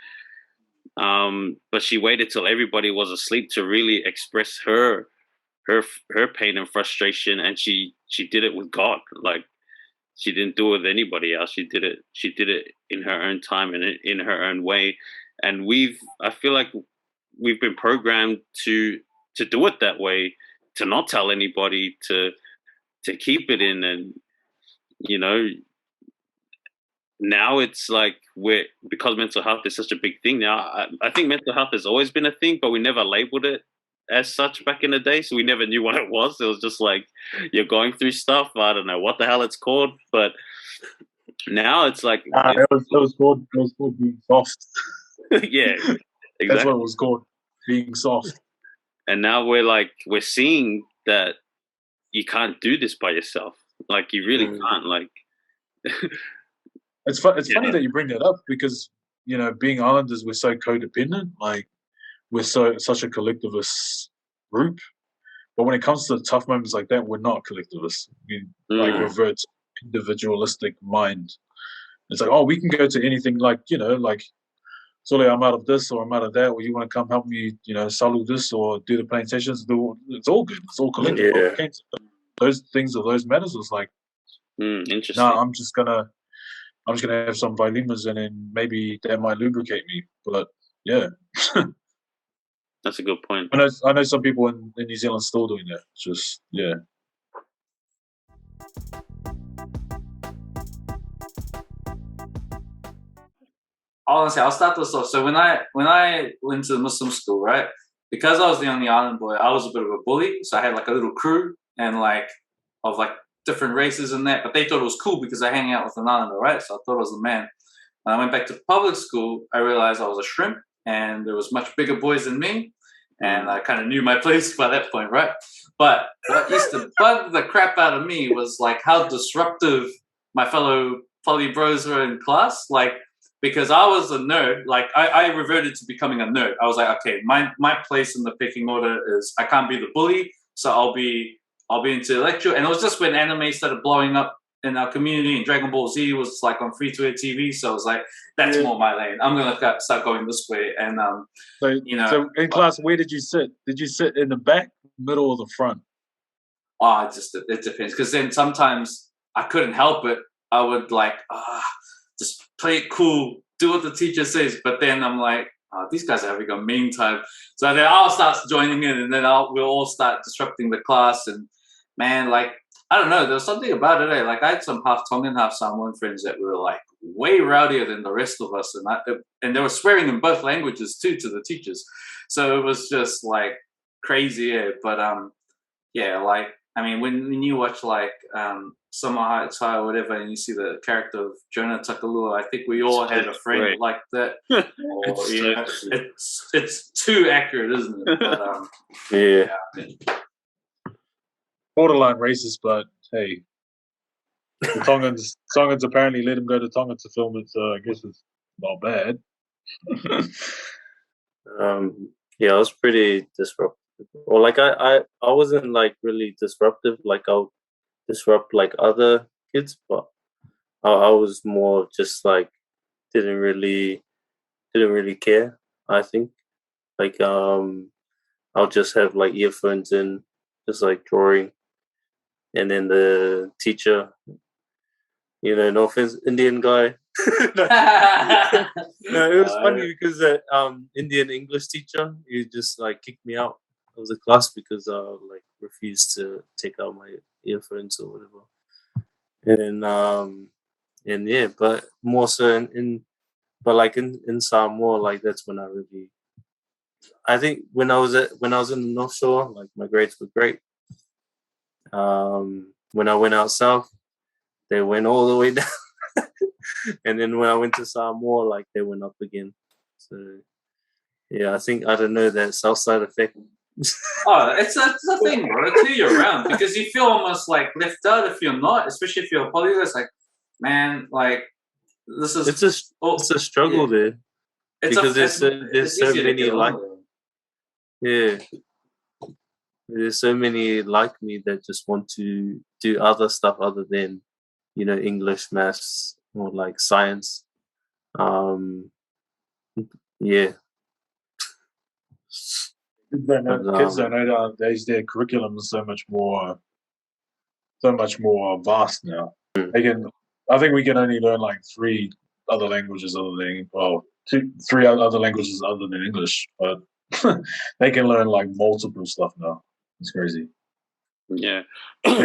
But she waited till everybody was asleep to really express her pain and frustration. And she did it with God. Like, she didn't do it with anybody else. She did it in her own time and in her own way. And I feel like we've been programmed to do it that way, to not tell anybody, to keep it in. And, you know, now it's like because mental health is such a big thing now. I think mental health has always been a thing, but we never labeled it as such back in the day, so we never knew what it was. It was just like you're going through stuff. I don't know what the hell it's called, but now it's like it was called being soft. yeah, exactly. That's what it was called, being soft. And now we're seeing that you can't do this by yourself. Like you really can't. Like it's funny that you bring that up because being Islanders, we're so codependent. Like we're such a collectivist group, but when it comes to tough moments like that, we're not collectivists. We like revert to individualistic mind. It's like, oh, we can go to anything. Like like. Sorry, I'm out of this or I'm out of that, or you want to come help me, solo this or do the plantations. It's all good. It's all collective. Yeah. Those things or those matters was like, interesting. no, I'm just gonna have some valimas and then maybe that might lubricate me. But yeah, that's a good point. I know some people in New Zealand still doing that. It's just yeah. Honestly, I'll start this off. So when I went to the Muslim school, right? Because I was the only island boy, I was a bit of a bully. So I had like a little crew and of different races and that. But they thought it was cool because I hang out with an islander, right? So I thought I was the man. When I went back to public school, I realized I was a shrimp and there was much bigger boys than me. And I kind of knew my place by that point, right? But what used to bug the crap out of me was like how disruptive my fellow poly bros were in class. Like, because I was a nerd, like I reverted to becoming a nerd. I was like, okay, my place in the pecking order is I can't be the bully, so I'll be intellectual. And it was just when anime started blowing up in our community and Dragon Ball Z was like on free-to-air TV, so I was like, that's more my lane. I'm gonna start going this way. And So in class, where did you sit? Did you sit in the back, middle, or the front? Oh, it depends. Because then sometimes I couldn't help it. I would just play it cool, do what the teacher says. But then I'm like, oh, these guys are having a mean time. So then I'll start joining in, and then we'll all start disrupting the class. And man, I don't know, there was something about it. Like I had some half Tongan, half Samoan friends that were like way rowdier than the rest of us, and they were swearing in both languages too to the teachers. So it was just like crazy. Yeah. But yeah, I mean, when you watch Summer Heights High or whatever, and you see the character of Jonah Takalua, I think we all had a friend like that. It's too accurate, isn't it? But, yeah. Borderline racist, but hey, the Tongans apparently let him go to Tonga to film it, so I guess it's not bad. Yeah, I was pretty disruptive. Or I wasn't really disruptive. Like I'll disrupt other kids, but I was more just didn't really care. I think I'll just have earphones in, just drawing, and then the teacher, no offense, Indian guy. No, it was funny because that Indian English teacher, he just kicked me out of the class because I refused to take out my earphones or whatever. And yeah, but more so in Samoa, that's when I think when I was in the North Shore, my grades were great. When I went out south, they went all the way down. And then when I went to Samoa, they went up again. So yeah, I don't know, that south side effect. Oh, it's a thing, bro. It's who you're around, because you feel almost left out if you're not, especially if you're a poly. It's man, this is it's a struggle there. Because there's so many there's so many like me that just want to do other stuff other than English, maths, or science. Yeah. Kids don't know nowadays. Their curriculum is so much more vast now. I think we can only learn 3 other languages other than 3 other languages other than English, but they can learn multiple stuff now. It's crazy. Yeah. How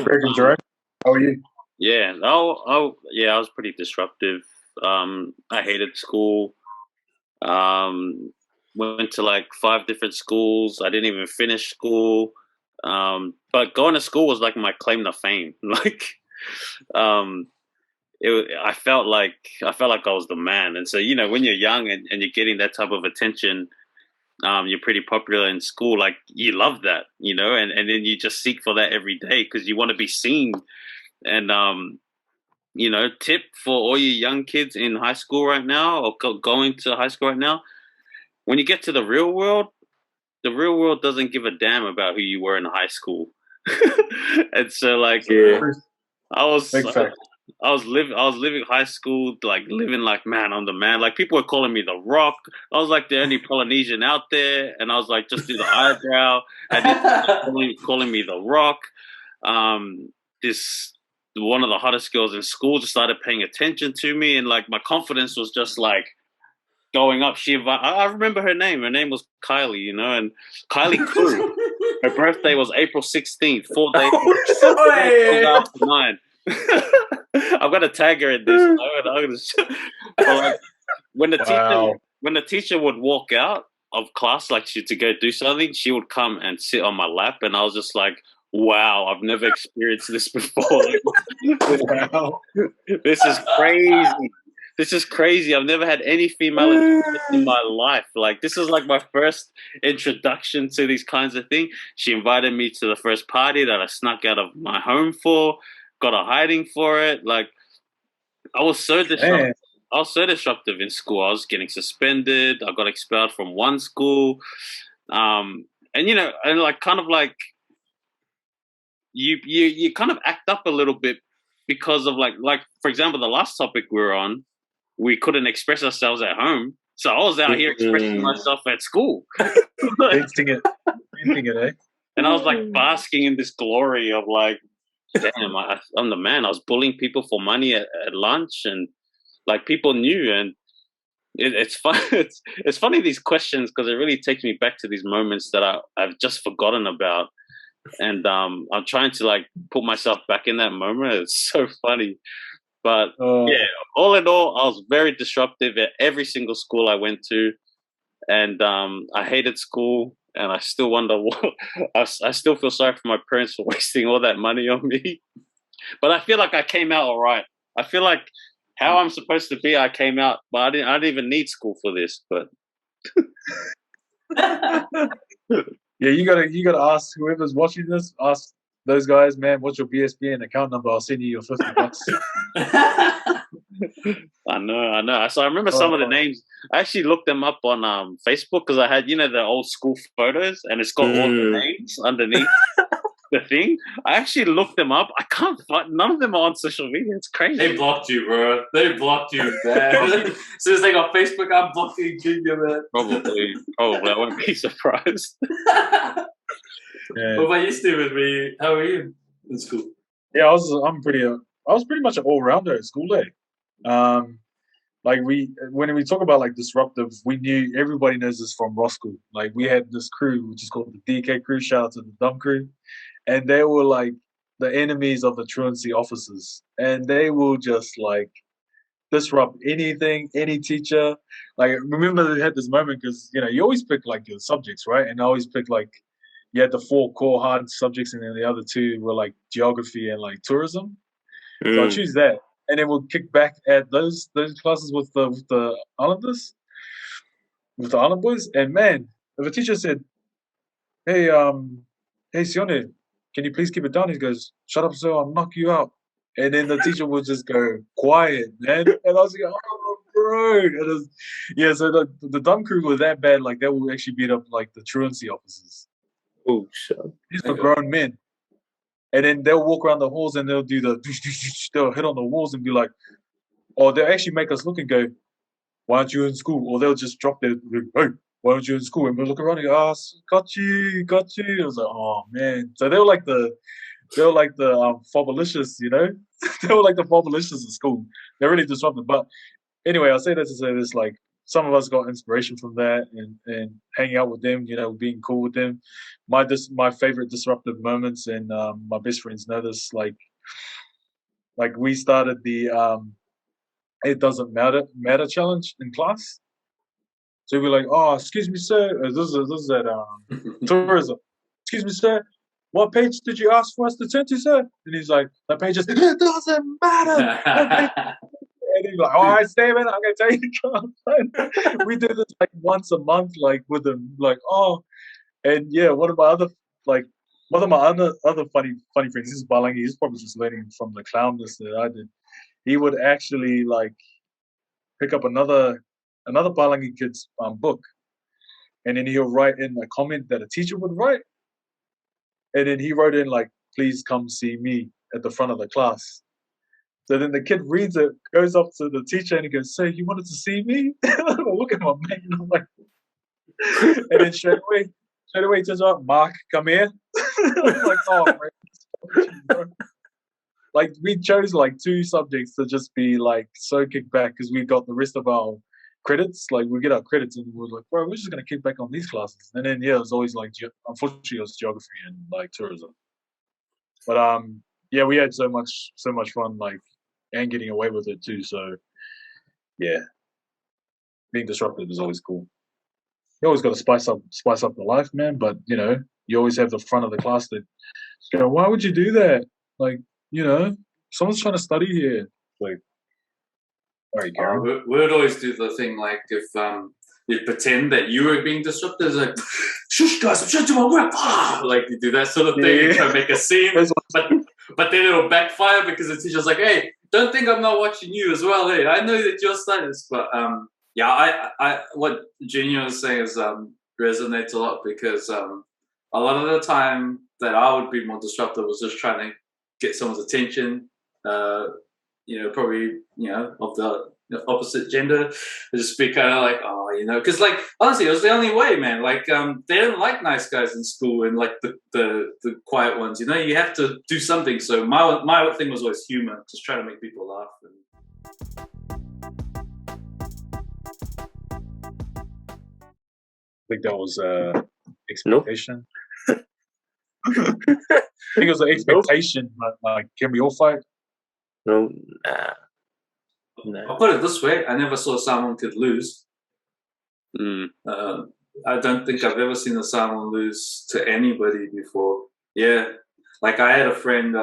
are you? Yeah. I was pretty disruptive. I hated school. Went to like 5 different schools. I didn't even finish school. But going to school was like my claim to fame. Like, I felt like I was the man. And so, when you're young and you're getting that type of attention, you're pretty popular in school. Like, you love that, and then you just seek for that every day because you want to be seen. And tip for all you young kids in high school right now or going to high school right now, when you get to the real world doesn't give a damn about who you were in high school. And so, like, I was living high school, like living like, man, I'm the man. Like, people were calling me the Rock. I was like the only Polynesian out there, and I was like, just do the eyebrow. And calling me the Rock. One of the hottest girls in school just started paying attention to me, and like my confidence was just like going up. I remember her name. Her name was Kylie, and Kylie Crew. Her birthday was April 16th, 4 days after mine. I'm gonna tag her in this. Like, when the teacher would walk out of class, like to go do something, she would come and sit on my lap, and I was just like, wow, I've never experienced this before. Wow. This is crazy. This is crazy. I've never had any female in my life. Like, this is like my first introduction to these kinds of things. She invited me to the first party that I snuck out of my home for, got a hiding for it. Like, I was so disruptive. I was so disruptive in school. I was getting suspended. I got expelled from one school. And like, kind of like, you kind of act up a little bit because of like for example, the last topic we were on, we couldn't express ourselves at home, so I was out here expressing myself at school. it, eh? And I was like basking in this glory of like, damn, I'm the man. I was bullying people for money at lunch, and like people knew. And it's fun. It's funny, these questions, because it really takes me back to these moments that I've just forgotten about. And I'm trying to like put myself back in that moment. It's so funny. But yeah, all in all, I was very disruptive at every single school I went to. And I hated school, and I still wonder I still feel sorry for my parents for wasting all that money on me. But I feel like I came out all right. I feel like how I'm supposed to be, I came out, but I didn't even need school for this. But yeah, you gotta ask whoever's watching this. Ask those guys, man, what's your BSBN account number? I'll send you your $50. I know. So I remember some of the names. I actually looked them up on Facebook because I had, the old school photos, and it's got all the names underneath the thing. I actually looked them up. I can't find, none of them are on social media. It's crazy. They blocked you, bro. They blocked you, man. As soon as they got Facebook, I'm blocking you, man. Probably. I wouldn't be surprised. Yeah. What about you, Stephen? How are you in school? Yeah, I was pretty much an all-rounder at school, like when we talk about like disruptive, we knew, everybody knows this from Ross School. Like, we had this crew which is called the DK crew. Shout out to the dumb crew, and they were like the enemies of the truancy officers, and they will just like disrupt anything, any teacher. Like, I remember they had this moment because you always pick like your subjects, right? And I always pick like, you had the 4 core hard subjects, and then the other 2 were like geography and like tourism. So I choose that, and then we'll kick back at those classes with the Islanders, with the Island boys. And man, if a teacher said, "Hey, Sione, can you please keep it down?" He goes, "Shut up, sir, I'll knock you out." And then the teacher would just go, "Quiet, man." And I was like, "Oh, bro." So the dumb crew were that bad. Like, they will actually beat up like the truancy officers. Oh, shit. These were grown men. And then they'll walk around the halls and they'll do they'll hit on the walls and be like, or they'll actually make us look and go, "Why aren't you in school?" Or they'll just drop their, "Hey, why aren't you in school?" And we'll look around and go, "Oh, got you. I was like, oh man. So they were like the Fobalicious, They were like the Fobalicious at school. They're really disruptive. But anyway, I'll say that to say this, like, some of us got inspiration from that and hanging out with them, being cool with them. My favorite disruptive moments, and my best friends know this, like we started the it doesn't matter challenge in class. So we're like, oh, excuse me, sir. This is at tourism. Excuse me, sir. What page did you ask for us to turn to, sir? And he's like, the page is, it doesn't matter. And he's like, all right, Steven, I'm going to tell you. We do this like once a month, like with him, like, oh. And yeah, one of my other funny friends, this is Balangi, he's probably just learning from the clownness that I did. He would actually like pick up another Balangi kid's book, and then he'll write in a comment that a teacher would write. And then he wrote in like, please come see me at the front of the class. So then the kid reads it, goes up to the teacher and he goes, sir, you wanted to see me? I look at my mate and I'm like, and then straight away he turns out, Mark, come here. I'm like, oh, bro. Like we chose like 2 subjects to just be like so kicked back because we got the rest of our credits. Like we get our credits and we're like, bro, we're just gonna kick back on these classes. And then it was always like, unfortunately, it was geography and like tourism. But yeah, we had so much fun, like, and getting away with it too. So yeah, being disruptive is always cool. You always got to spice up the life, man. But you know, you always have the front of the class that go, why would you do that? Like, you know, someone's trying to study here. Like, all right, Karen. We would always do the thing like if you pretend that you were being disrupted, like, shush guys, I'm trying to do my work. Like you do that sort of thing, you try to make a scene, but then it'll backfire because the teacher's like, hey, don't think I'm not watching you as well. Hey, I know that you're studying this, but yeah, I what Junior was saying is resonates a lot because a lot of the time that I would be more disruptive was just trying to get someone's attention, you know, probably, you know, of the opposite gender, just be kind of like, oh, you know, because like honestly, it was the only way, man. Like they didn't like nice guys in school and like the quiet ones, you know. You have to do something. So my thing was always humor, just try to make people laugh. I think that was expectation. Nope. I think it was an expectation. Like, can we all fight? No, nah. I'll put it this way: I never saw someone could lose. I don't think I've ever seen a Samoan lose to anybody before. Yeah, like I had a friend.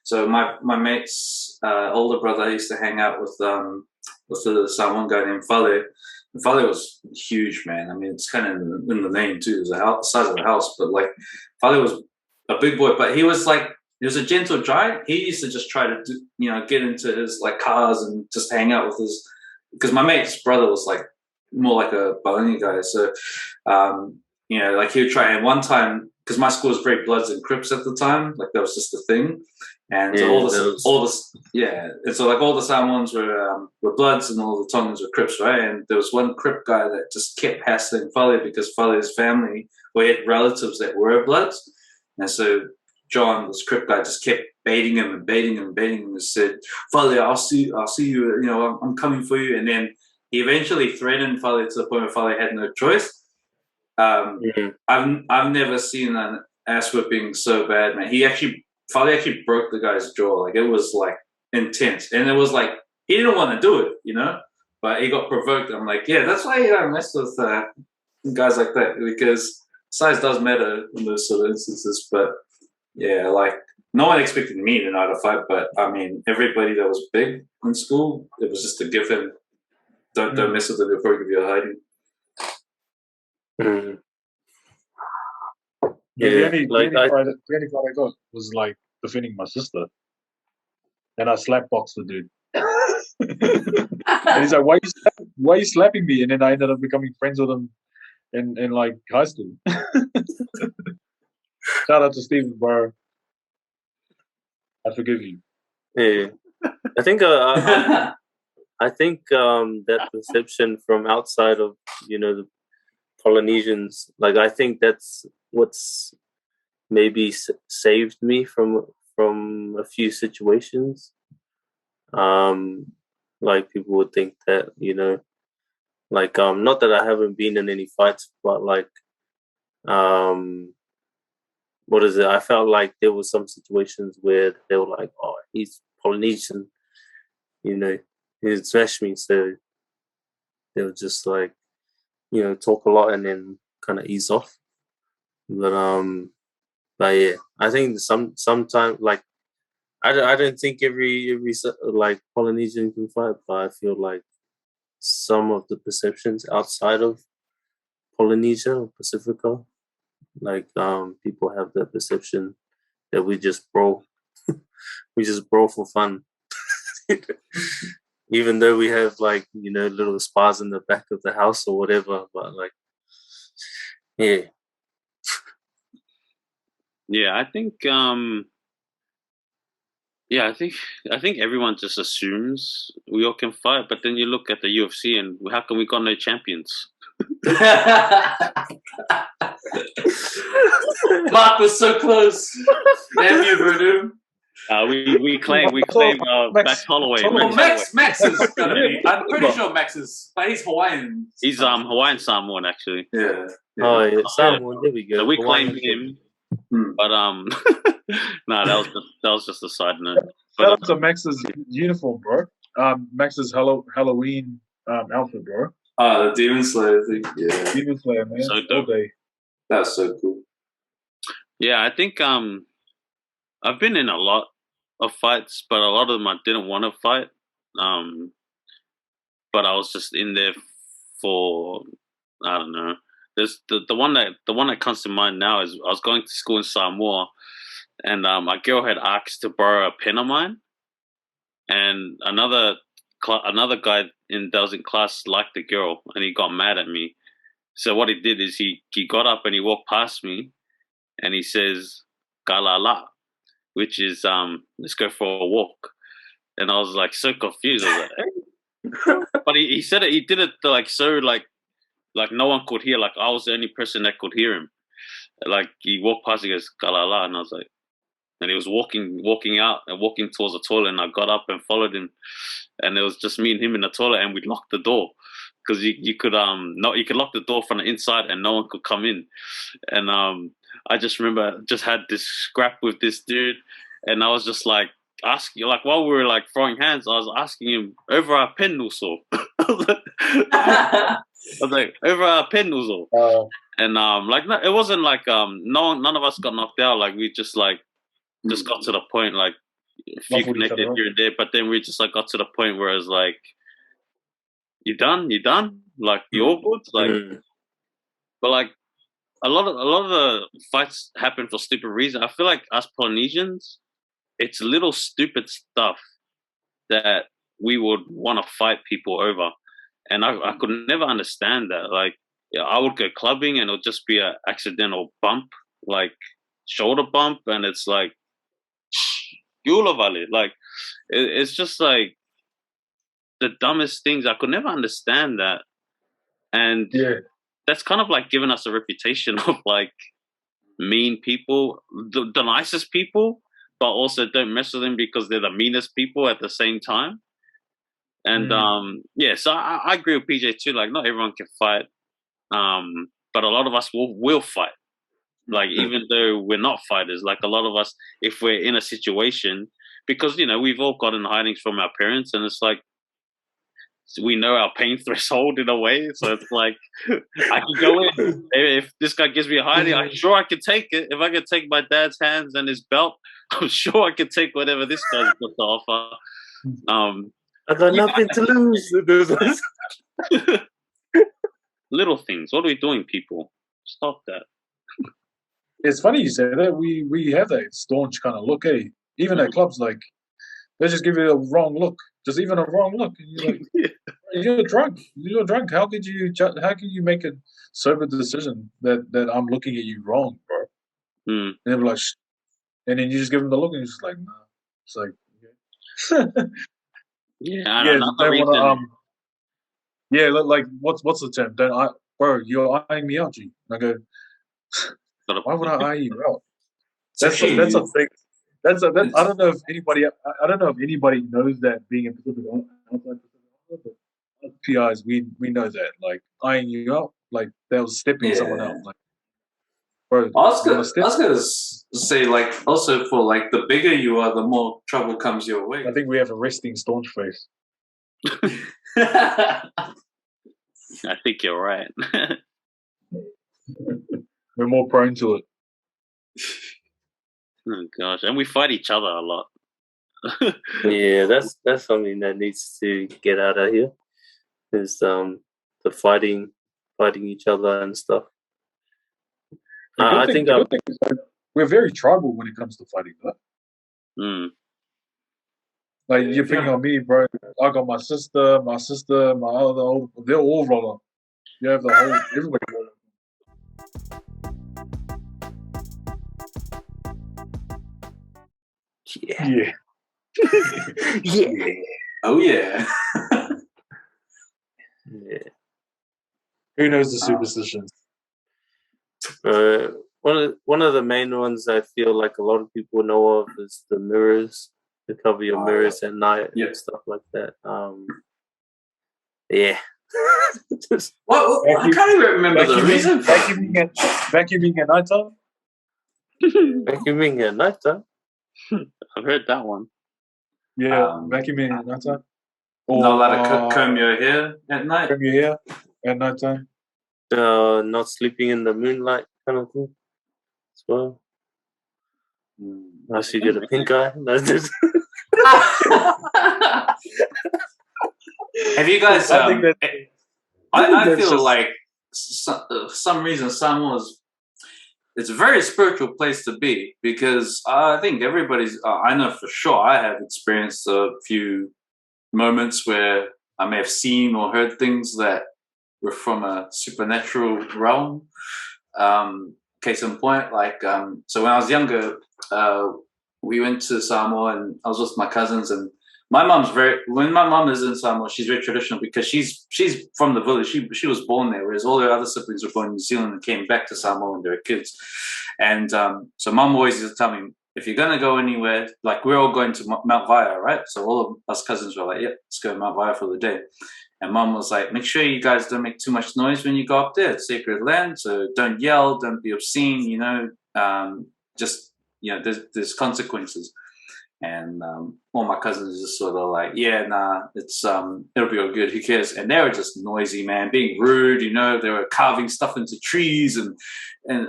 So my mate's older brother used to hang out with the Samoan guy named Fale. And Fale was huge, man. I mean, it's kind of in the name too. It was the size of a house, but like Fale was a big boy. But he was a gentle giant. He used to just try to get into his like cars and just hang out with his. Because my mate's brother was like more like a Balingi guy, so like he would try. And one time, because my school was very Bloods and Crips at the time, like that was just the thing. And so all the Samoans were Bloods and all the Tongans were Crips, right? And there was one Crip guy that just kept hassling Fale because Fale's family had relatives that were Bloods, and so John, this Crip guy, just kept baiting him and said, Fale, I'll see you, I'm coming for you. And then he eventually threatened Fale to the point where Fale had no choice. I've never seen an ass whipping so bad, man. Fale actually broke the guy's jaw. Like it was like intense. And it was like he didn't want to do it, but he got provoked. I'm like, yeah, that's why you don't mess with guys like that, because size does matter in those sort of instances. But yeah, like no one expected me to know how to fight, but I mean, everybody that was big in school, it was just a given. Don't mess with it before you give you a hiding. Yeah, the only fight I got was like defending my sister, and I slapboxed the dude. And he's like, "Why are you slapping me?" And then I ended up becoming friends with him in like high school. Shout out to Steven, bro. I forgive you. Yeah, I think that perception from outside of the Polynesians, like I think that's what's maybe saved me from a few situations. Like people would think that like not that I haven't been in any fights, but like what is it? I felt like there was some situations where they were like, "Oh, he's Polynesian," he'd smash me. So they would just like, you know, talk a lot and then kind of ease off. But yeah, I think sometimes like I don't think every like Polynesian can fight, but I feel like some of the perceptions outside of Polynesia or Pacifica, like people have that perception that we just brawl, we just brawl for fun, even though we have like, you know, little spas in the back of the house or whatever. But like, yeah. Yeah, I think I think everyone just assumes we all can fight, but then you look at the UFC and how come we got no champions? Mark was so close. Damn you, Bruno. We claim Max Holloway. Well, Max is gonna be. I'm pretty sure Max is, but he's Hawaiian. He's Hawaiian Samoan actually. Yeah. Oh yeah, Samoan. There we go. So we Hawaiian. claim him. But no, that was just a side note. Shout out to Max's uniform, bro. Max's Halloween outfit, bro. The Demon Slayer thing. Yeah. Demon Slayer, man. So dope. That's so cool. Yeah, I think I've been in a lot of fights, but a lot of them I didn't want to fight. But I was just in there for, I don't know. There's the one that comes to mind now is I was going to school in Samoa, and my girl had asked to borrow a pen of mine, and another guy that was in class liked the girl, and he got mad at me. So what he did is he got up and he walked past me, and he says "Kalala," which is let's go for a walk, and I was like so confused. I was like, hey. But he said it. He did it like so like no one could hear. Like I was the only person that could hear him. Like he walked past, he goes "Kalala," and I was like, and he was walking out and walking towards the toilet, and I got up and followed him, and it was just me and him in the toilet, and we locked the door because you could lock the door from the inside and no one could come in, and I just remember just had this scrap with this dude, and I was just like asking, like while we were like throwing hands, I was asking him over our pen also. I was like, over our pen also. And like no, it wasn't like none of us got knocked out. Like we just got to the point, like a few connected here and there, but then we just like got to the point where it's like, you done? Like you all good? Like, but like a lot of the fights happen for stupid reasons. I feel like us Polynesians, it's little stupid stuff that we would want to fight people over, and I could never understand that. Like, yeah, I would go clubbing and it'll just be an accidental bump, like shoulder bump, and it's like, like it's just like the dumbest things. I could never understand that, and that's kind of like giving us a reputation of like mean people, the nicest people, but also don't mess with them because they're the meanest people at the same time. And so I agree with PJ too. Like, not everyone can fight, but a lot of us will fight. Like, even though we're not fighters, like a lot of us, if we're in a situation, because you know we've all gotten hidings from our parents, and it's like we know our pain threshold in a way. So it's like I can go in if this guy gives me a hiding. I'm sure I can take it. If I can take my dad's hands and his belt, I'm sure I can take whatever this guy's got to offer. I got nothing to lose. Little things. What are we doing, people? Stop that. It's funny you say that. We have that staunch kind of look, eh? Even at clubs, like they just give you a wrong look, just even a wrong look, and you're like, you're drunk. You're drunk. How could you make a sober decision that I'm looking at you wrong, bro? And they're like, shh. And then you just give them the look, and you're just like, nah. It's like, like what's the term? Bro, you're eyeing me out, G. And I go, why would I eye you out? That's a thing. I don't know if anybody knows that being in Pacific outside Pacific, but PIs we know that, like eyeing you out, like that was stepping someone out. Like, bro, I was gonna say, like, also for like the bigger you are, the more trouble comes your way. I think we have a resting staunch face. I think you're right. We're more prone to it. Oh gosh, and we fight each other a lot. Yeah, that's something that needs to get out of here. Is the fighting each other and stuff. I think the good thing is that we're very tribal when it comes to fighting, though. Like, you're picking on me, bro. I got my sister, my other, they're all roller. You have the whole, everybody roller. Yeah. Yeah. Oh yeah. Yeah. Who knows the superstitions? One of the main ones I feel like a lot of people know of is the mirrors. To cover your mirrors at night and stuff like that. Yeah. Well, I can't even remember the reason. Vacuuming at nighttime? Vacuuming at nighttime? I've heard that one. Yeah, vacuuming at nighttime. Or, not allowed to comb your hair at night. Comb your hair at nighttime. Not sleeping in the moonlight kind of thing as well. Unless you get a pink eye. Have you guys? I feel just... like some reason Samoa's. It's a very spiritual place to be because I think everybody's. I know for sure I have experienced a few moments where I may have seen or heard things that were from a supernatural realm. Case in point, like so when I was younger, we went to Samoa and I was with my cousins, and my mom's when my mom is in Samoa, she's very traditional because she's from the village. She was born there, whereas all her other siblings were born in New Zealand and came back to Samoa when they were kids. And so mom always used to tell me, if you're gonna go anywhere, like we're all going to Mount Vaya, right? So all of us cousins were like, yeah, let's go to Mount Vaya for the day. And mom was like, make sure you guys don't make too much noise when you go up there. It's sacred land, so don't yell, don't be obscene, you know, just, you know, there's consequences. And all my cousins just sort of like, yeah, nah, it's it'll be all good, who cares? And they were just noisy, man, being rude, you know, they were carving stuff into trees, and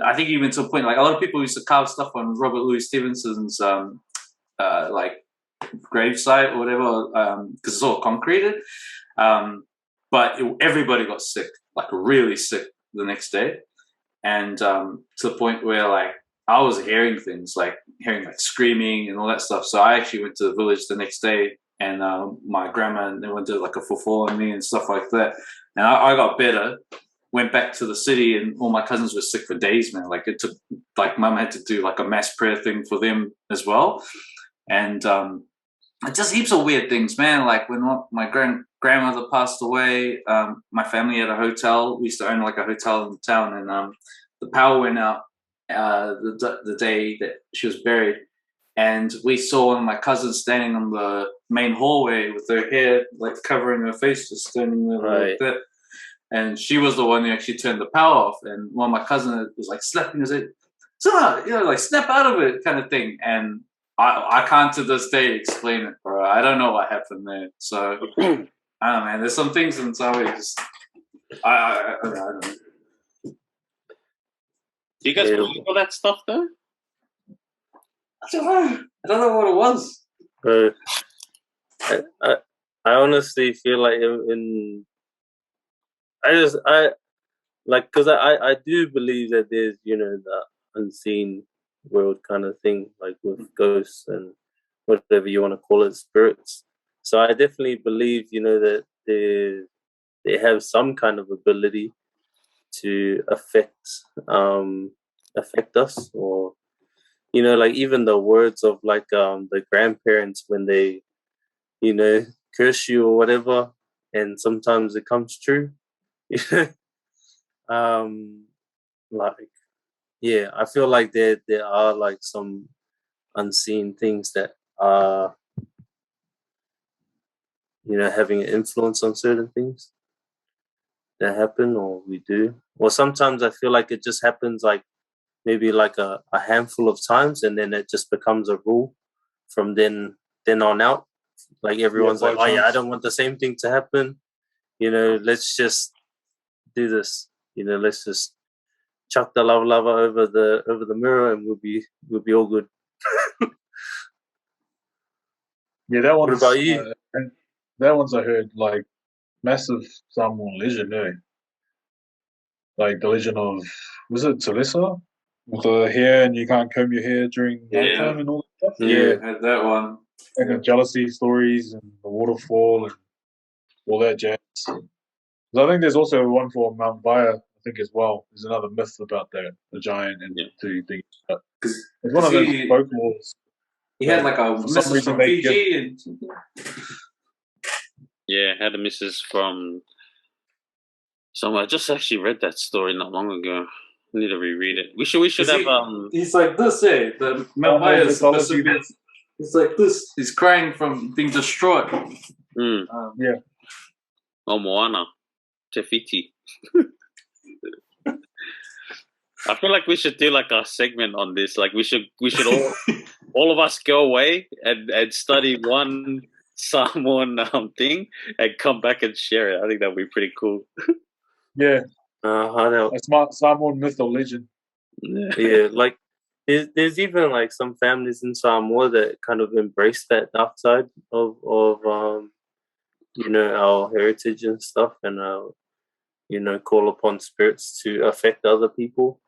I think even to a point, like a lot of people used to carve stuff on Robert Louis Stevenson's like gravesite or whatever, because it's all concreted. But everybody got sick, like really sick the next day. And to the point where like I was hearing things, like hearing like screaming and all that stuff. So I actually went to the village the next day, and my grandma and they went to like a fufu on me and stuff like that. And I got better, went back to the city, and all my cousins were sick for days, man. Like it took, like mum had to do like a mass prayer thing for them as well. And just heaps of weird things, man. Like when my grandmother passed away, my family had a hotel. We used to own like a hotel in the town, and the power went out the day that she was buried. And we saw one of my cousins standing on the main hallway with her hair like covering her face, just standing there like that. And she was the one who actually turned the power off. And one of my cousins was like slapping us, like, you know, like snap out of it kind of thing. And I can't to this day explain it, bro. I don't know what happened there. So I don't know, man. There's some things in some ways. I don't know. Do you guys believe all that stuff though? I don't know what it was. I honestly feel like I like, because I do believe that there's, you know, the unseen world kind of thing, like with ghosts and whatever you want to call it, spirits. So I definitely believe, you know, that they have some kind of ability to affect us, or, you know, like even the words of like the grandparents when they, you know, curse you or whatever, and sometimes it comes true. Like, yeah, I feel like there are like some unseen things that are, you know, having an influence on certain things that happen or we do. Or sometimes I feel like it just happens like maybe like a handful of times, and then it just becomes a rule from then on out. like everyone's like, oh yeah, I blowjobs. don't want the same thing to happen. You know, let's just do this. You know, let's just chuck the lava over the mirror, and we'll be all good. Yeah, that What one's. about you? That one's I heard like massive Samoan legend, eh? Like the legend of, was it Talisa? With the hair and you can't comb your hair during nighttime and all that stuff. Yeah. I had that one. And the jealousy stories and the waterfall and all that jazz. 'Cause I think there's also one for Mount Vaya, I think, as well. There's another myth about that, the giant and the two things. But it's one of those folklores. He had like a message from Fiji and something. Yeah, had a missus from somewhere. I just actually read that story not long ago. I need to reread it. We should have He's like this, eh? The Mount Vaya is supposed to be. He's like this. He's crying from being distraught. Yeah. Oh, Moana. Te Fiti. I feel like we should do like a segment on this. Like we should all of us go away and study one Samoan thing and come back and share it. I think that would be pretty cool. Yeah. That's Samoan myth or legend. Yeah, like there's even like some families in Samoa that kind of embrace that dark side of you know, our heritage and stuff, and you know, call upon spirits to affect other people.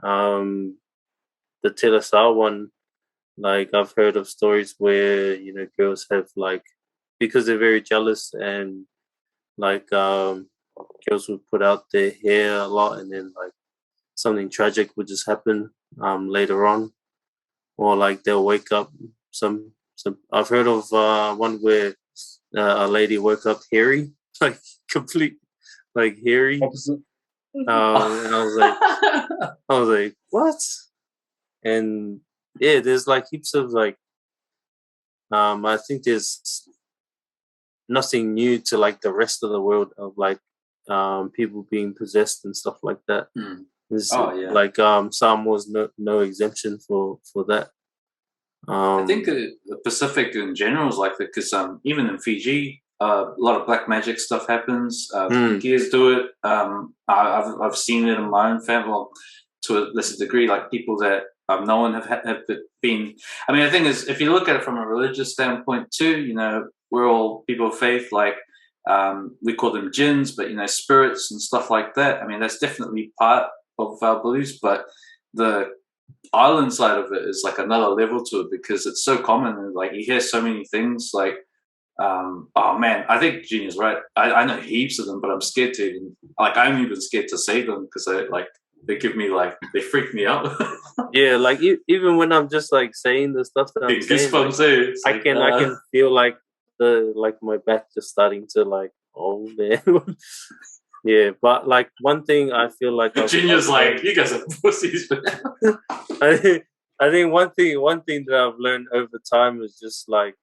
The Telesa one, like I've heard of stories where, you know, girls have like, because they're very jealous, and like girls would put out their hair a lot, and then like something tragic would just happen later on, or like they'll wake up. Some I've heard of one where a lady woke up hairy, like complete, like hairy. Opposite. And I was like, what? And yeah, there's like heaps of like, I think there's nothing new to like the rest of the world of like people being possessed and stuff like that. Like Samoa's no exemption for that. I think the Pacific in general is like that, because even in Fiji, a lot of black magic stuff happens. Gears do it. I've seen it in my own family, well, to a lesser degree. Like people that I've known have been. I mean, the thing is, if you look at it from a religious standpoint too, you know, we're all people of faith. Like we call them jinns, but you know, spirits and stuff like that. I mean, that's definitely part of our beliefs, but the island side of it is like another level to it, because it's so common, and like you hear so many things like oh man, I think Gina's right. I know heaps of them, but I'm scared to even, like, I'm even scared to say them, because they give me like, they freak me out. Yeah, like even when I'm just like saying the stuff that I'm saying, like, I can feel like my back just starting to like, oh man. Yeah, but like one thing I feel like Genius, like, you guys are pussies. I think one thing that I've learned over time is just like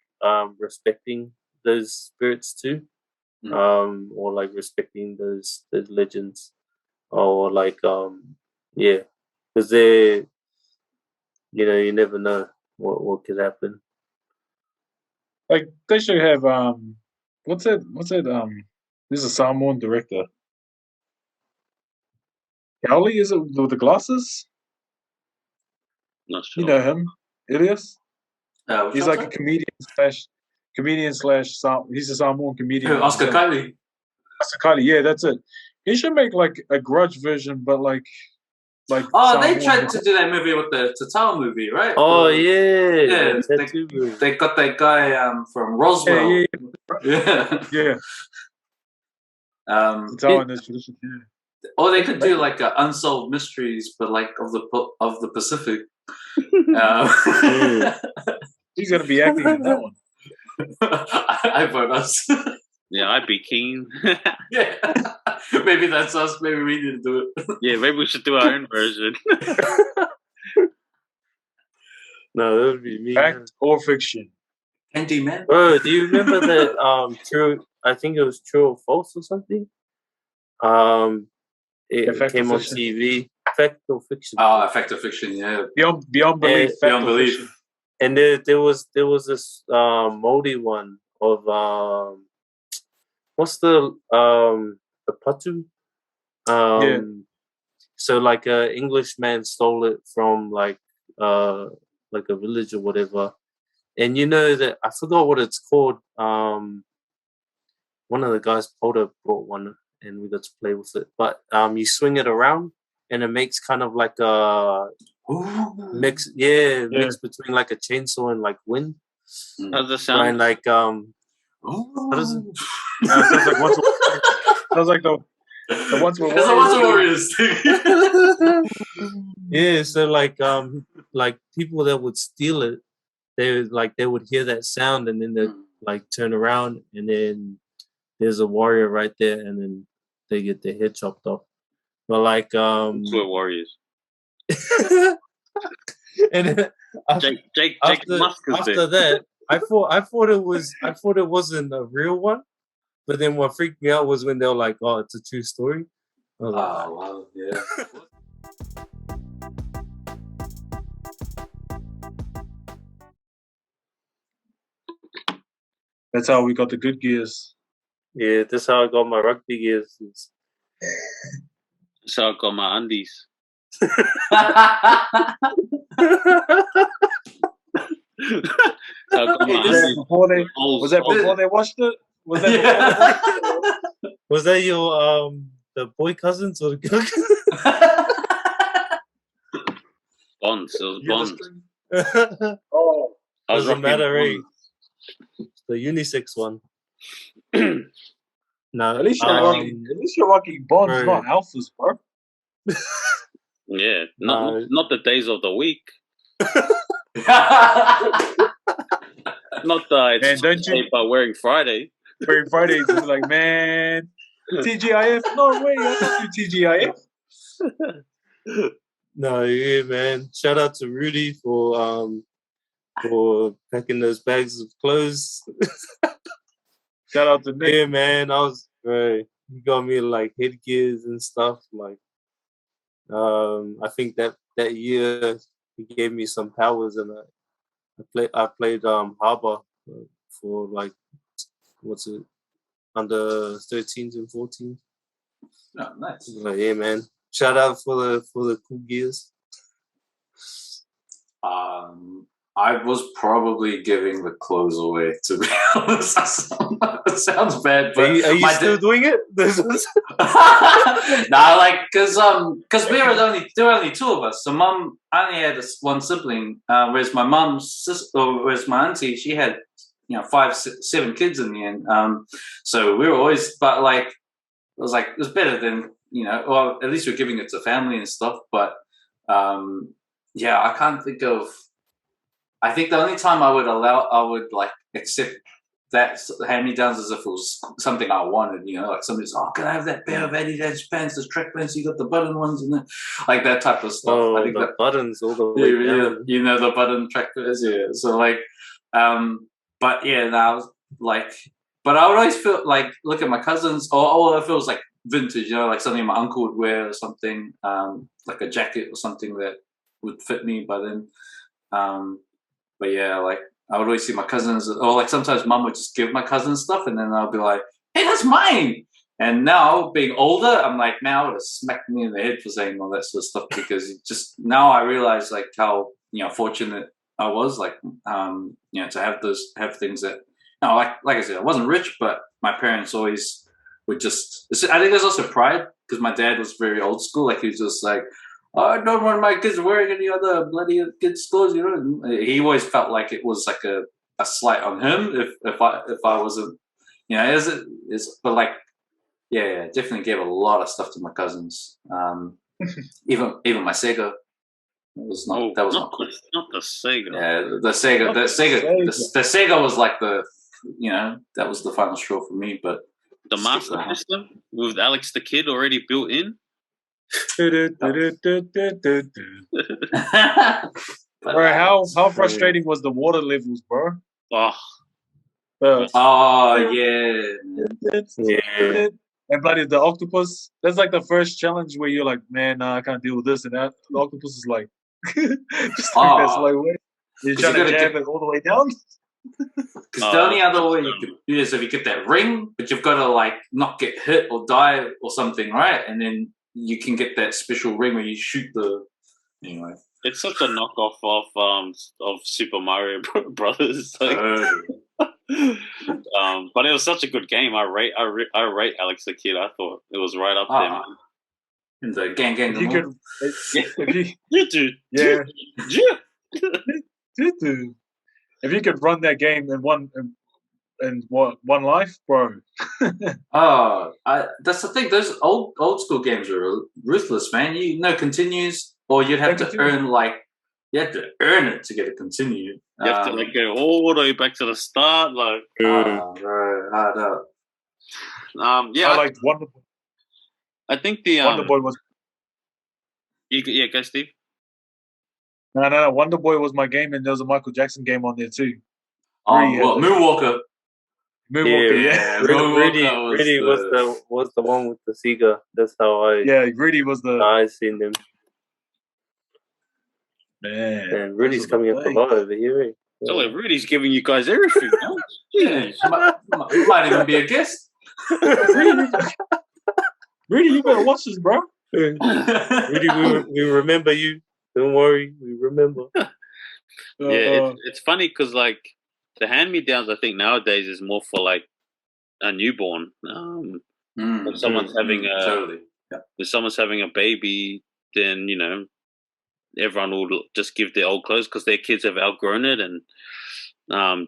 respecting those spirits too, or like respecting those legends, or like yeah, because they, you know, you never know what could happen. Like they should have what's that this is a Samoan director. Cowley, is it, with the glasses? Not sure. You know him, Elias? He's like a comedian slash he's a Samoan comedian. Oscar Kylie. Oscar Kylie, yeah, that's it. He should make like a Grudge version, but like oh, Samoan. They tried to do that movie with the Tatao movie, right? Oh yeah, they got that guy from Roswell. Yeah. Tatao in this tradition, yeah. Or they could do like Unsolved Mysteries, but like of the Pacific. He's gonna be acting in that one. I vote us. Yeah, I'd be keen. Yeah, maybe that's us. Maybe we need to do it. Yeah, maybe we should do our own version. No, that would be me. Fact or fiction? Andy, man. Bro, do you remember that true? I think it was True or False or something. It came on TV. Fact or fiction? Oh, fact or fiction, yeah. Beyond belief. Beyond belief. And there was this moldy one of what's the patu? Yeah. So like a Englishman stole it from like a village or whatever. And you know that I forgot what it's called. One of the guys, Polder, brought one and we got to play with it. But you swing it around and it makes kind of like a mix between like a chainsaw and like wind. How does it sound? And like Sounds like once. Sounds like the ones were warriors. Yeah, so like people that would steal it, they would hear that sound and then they like turn around and then there's a warrior right there and then they get their head chopped off. But like we're warriors. And then Jake after that, I thought it wasn't a real one. But then what freaked me out was when they were like, "Oh, it's a true story." I was like, Oh wow, yeah. That's how we got the good gears. yeah, that's how I got my rugby gears. That's how I got my undies. Was that before they watched it? Was that before they watched it? Was that your the boy cousins or the girl? Bonds. It was Bonds. Oh, doesn't matter, eh? The unisex one. No, at least you're rocking Bonds, right. not alphas, bro. Yeah, not the days of the week. Not it's Tuesday, but wearing Friday. Wearing Fridays is like, man, TGIF? No way, I don't do TGIF. No, yeah, man. Shout out to Rudy for packing those bags of clothes. Shout out to Nick. Yeah, man. He got me like headgears and stuff. Like, I think that year he gave me some powers, and I played Harbour for like under 13s and 14s. Oh, nice. Like, yeah, man. Shout out for the cool gears. I was probably giving the clothes away, to be honest. It sounds bad, but are you still doing it? Nah, like there were only two of us. So mum, I only had one sibling, whereas my mum's sister, whereas my auntie, she had 5, 7 kids in the end. So we were always, but like it was better than or at least we're giving it to family and stuff. But yeah, I can't think of. I think the only time I would like accept that hand-me-downs as if it was something I wanted, like somebody's, can I have that pair of Adidas pants, the track pants, you got the button ones, and like that type of stuff. Oh, I think the buttons all the way down. The button track pants, yeah. So like, but yeah, now like, but I would always feel like, look at my cousins, or it feels like vintage, like something my uncle would wear or something, like a jacket or something that would fit me by then. But yeah, like I would always see my cousins, or like sometimes mum would just give my cousins stuff, and then I'll be like, "Hey, that's mine." And now, being older, I'm like, now it would have smacked me in the head for saying all that sort of stuff, because now I realize like how fortunate I was, like to have things that like I said, I wasn't rich, but my parents always would just. I think there's also pride, because my dad was very old school, like he was just like, I don't want my kids wearing any other bloody kids' clothes, He always felt like it was like a slight on him if I wasn't, but like, yeah, definitely gave a lot of stuff to my cousins. Even my Sega. Not the Sega. Yeah, the Sega was like that was the final straw for me. But the Master System with Alex the Kid already built in. Bro, how frustrating was the water levels, bro? Oh, yeah. And bloody the octopus. That's like the first challenge where you're like, man, I can't deal with this and that. The octopus is like, just like that's like, wait. You're 'Cause trying you to gotta jab get- it all the way down? Because the only other way you could do is if you get that ring, but you've got to like not get hit or die or something, right? And then you can get that special ring where you shoot the. Anyway, It's such a knockoff of Super Mario Brothers. Like, but it was such a good game. I rate Alex the Kid. I thought it was right up there, man. In the gang. If you could, if you, You dude, yeah, yeah. if you could run that game in one life, bro. That's the thing. Those old school games are ruthless, man. You know, continues, or you'd have to earn you have to earn it to get it continued. You have to like go all the way back to the start, like. Bro, hard up. Yeah, I liked Wonder Boy. I think the Wonder Boy was. Yeah, go Steve. No. Wonder Boy was my game, and there was a Michael Jackson game on there too. Moonwalker. Moonwalker, yeah. Rudy was the one with the Sega. That's how I. Yeah, Rudy was the. I seen them. Man, and Rudy's coming up a lot over here. Eh? So like, Rudy's giving you guys everything. Yeah, might even be a guest. Rudy, you better watch this, bro. Rudy, we remember you. Don't worry, we remember. Yeah, it's funny because like the hand-me-downs, I think nowadays is more for like a newborn. If someone's having if someone's having a baby, then you know everyone will just give their old clothes because their kids have outgrown it and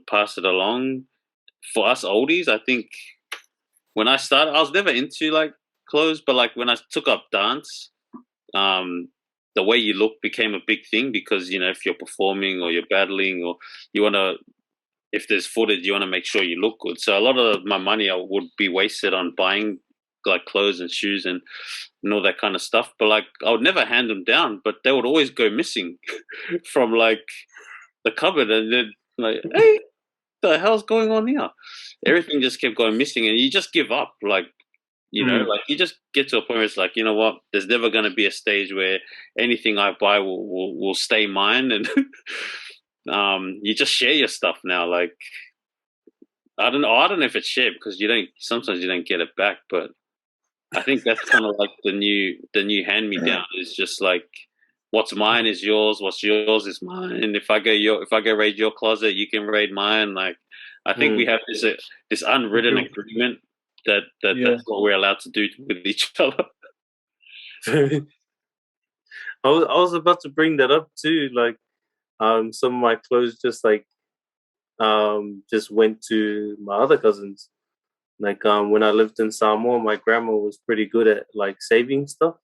pass it along. For us oldies, I think when I started, I was never into like clothes, but like when I took up dance, the way you look became a big thing because, you know, if you're performing or you're battling or you want to, if there's footage, you want to make sure you look good. So a lot of my money would be wasted on buying like clothes and shoes and all that kind of stuff. But like I would never hand them down, but they would always go missing from like the cupboard, and then like, hey, the hell's going on here? Everything just kept going missing, and you just give up. Like, you know, like you just get to a point where it's like, you know what? There's never going to be a stage where anything I buy will stay mine, and you just share your stuff now. Like, I don't know if it's shared because sometimes you don't get it back, but I think that's kind of like the new hand me down is just like what's mine is yours, what's yours is mine. And if I go raid your closet, you can raid mine. Like I think we have this unwritten agreement that that's what we're allowed to do with each other. I was about to bring that up too. Like some of my clothes just like just went to my other cousins. Like when I lived in Samoa, my grandma was pretty good at like saving stuff,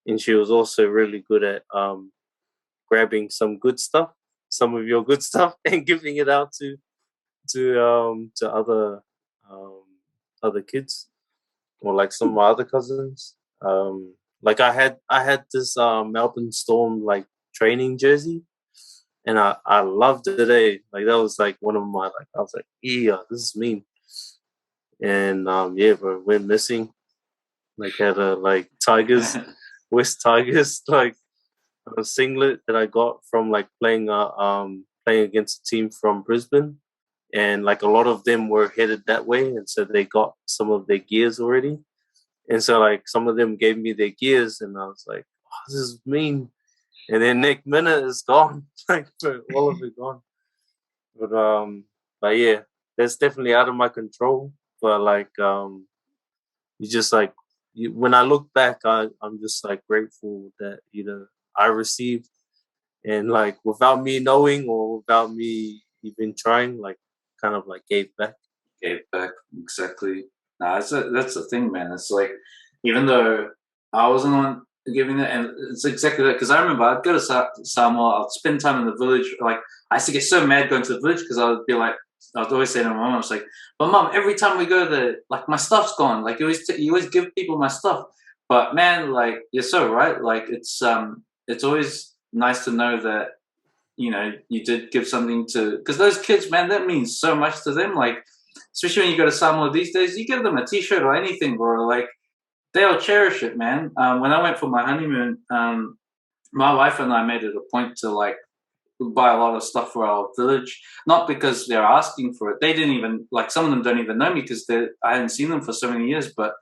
and she was also really good at grabbing some good stuff, some of your good stuff, and giving it out to other kids, or like some of my other cousins. Like I had this Melbourne Storm like training jersey, and I loved it. Like that was like one of my I was like, yeah, this is mean. And yeah, bro, we're missing. Like had a like Tigers, West Tigers like a singlet that I got from like playing against a team from Brisbane, and like a lot of them were headed that way, and so they got some of their gears already, and so like some of them gave me their gears, and I was like, oh, this is mean. And then next minute it's gone, like all of it gone. But yeah, that's definitely out of my control. But like, you just like, when I look back, I'm just like grateful that, you know, I received, and like without me knowing or without me even trying, like kind of like gave back. Gave back, exactly. Nah, that's the thing, man. It's like, even though I wasn't on giving that, and it's exactly that, because I remember I'd go to Samoa, I'd spend time in the village. Like, I used to get so mad going to the village because I would be like, I would always say to my mom, I was like, but mom, every time we go there, like my stuff's gone. Like you always give people my stuff. But man, like you're so right. Like it's always nice to know that, you know, you did give something to, because those kids, man, that means so much to them. Like, especially when you go to Samoa these days, you give them a T-shirt or anything, bro. Like they'll cherish it, man. When I went for my honeymoon, my wife and I made it a point to like buy a lot of stuff for our village, not because they're asking for it. They didn't even, like, some of them don't even know me because I hadn't seen them for so many years. But,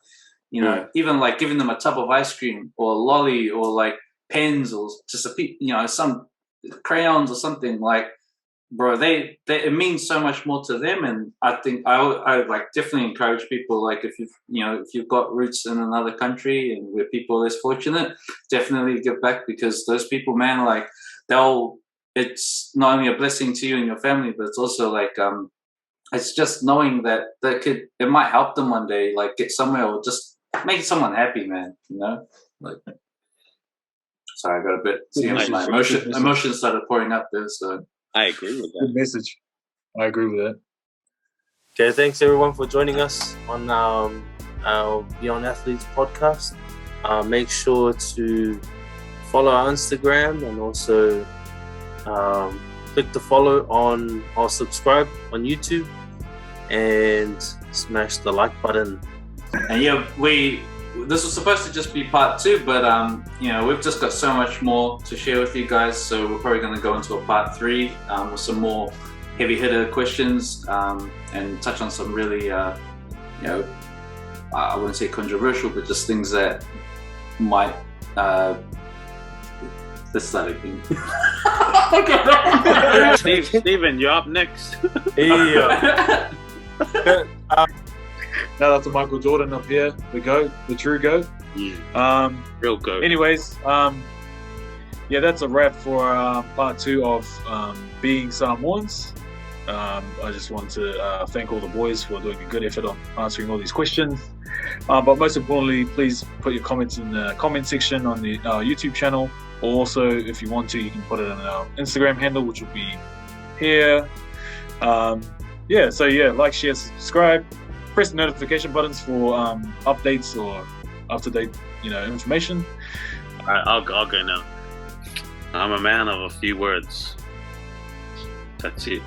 you know, even like giving them a tub of ice cream or a lolly or like pens or just some crayons or something, like, bro, it means so much more to them. And I think I like definitely encourage people, like, if you've got roots in another country and where people are less fortunate, definitely give back, because those people, man, like, it's not only a blessing to you and your family, but it's also like it's just knowing that it might help them one day, like get somewhere or just make someone happy, man. You know, like. Sorry, I got a bit. My emotions started pouring up there, so. I agree with that. Good message. I agree with that. Okay, thanks everyone for joining us on our Beyond Athletes podcast. Make sure to follow our Instagram and also click the follow on or subscribe on YouTube and smash the like button. And yeah, this was supposed to just be part 2, but we've just got so much more to share with you guys, so we're probably going to go into a part 3 with some more heavy hitter questions and touch on some really I wouldn't say controversial, but just things that might Steven, you're up next. Yeah. Shout out to Michael Jordan up here, the GOAT, the true GOAT. Real GOAT. Anyways, that's a wrap for part 2 of Being Samoans. I just want to thank all the boys for doing a good effort on answering all these questions. But most importantly, please put your comments in the comment section on the YouTube channel. Or also, if you want to, you can put it on our Instagram handle, which will be here. Like, share, subscribe. Press the notification buttons for updates or up-to-date, information. All right, I'll go now. I'm a man of a few words. That's it.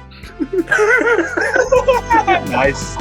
Nice.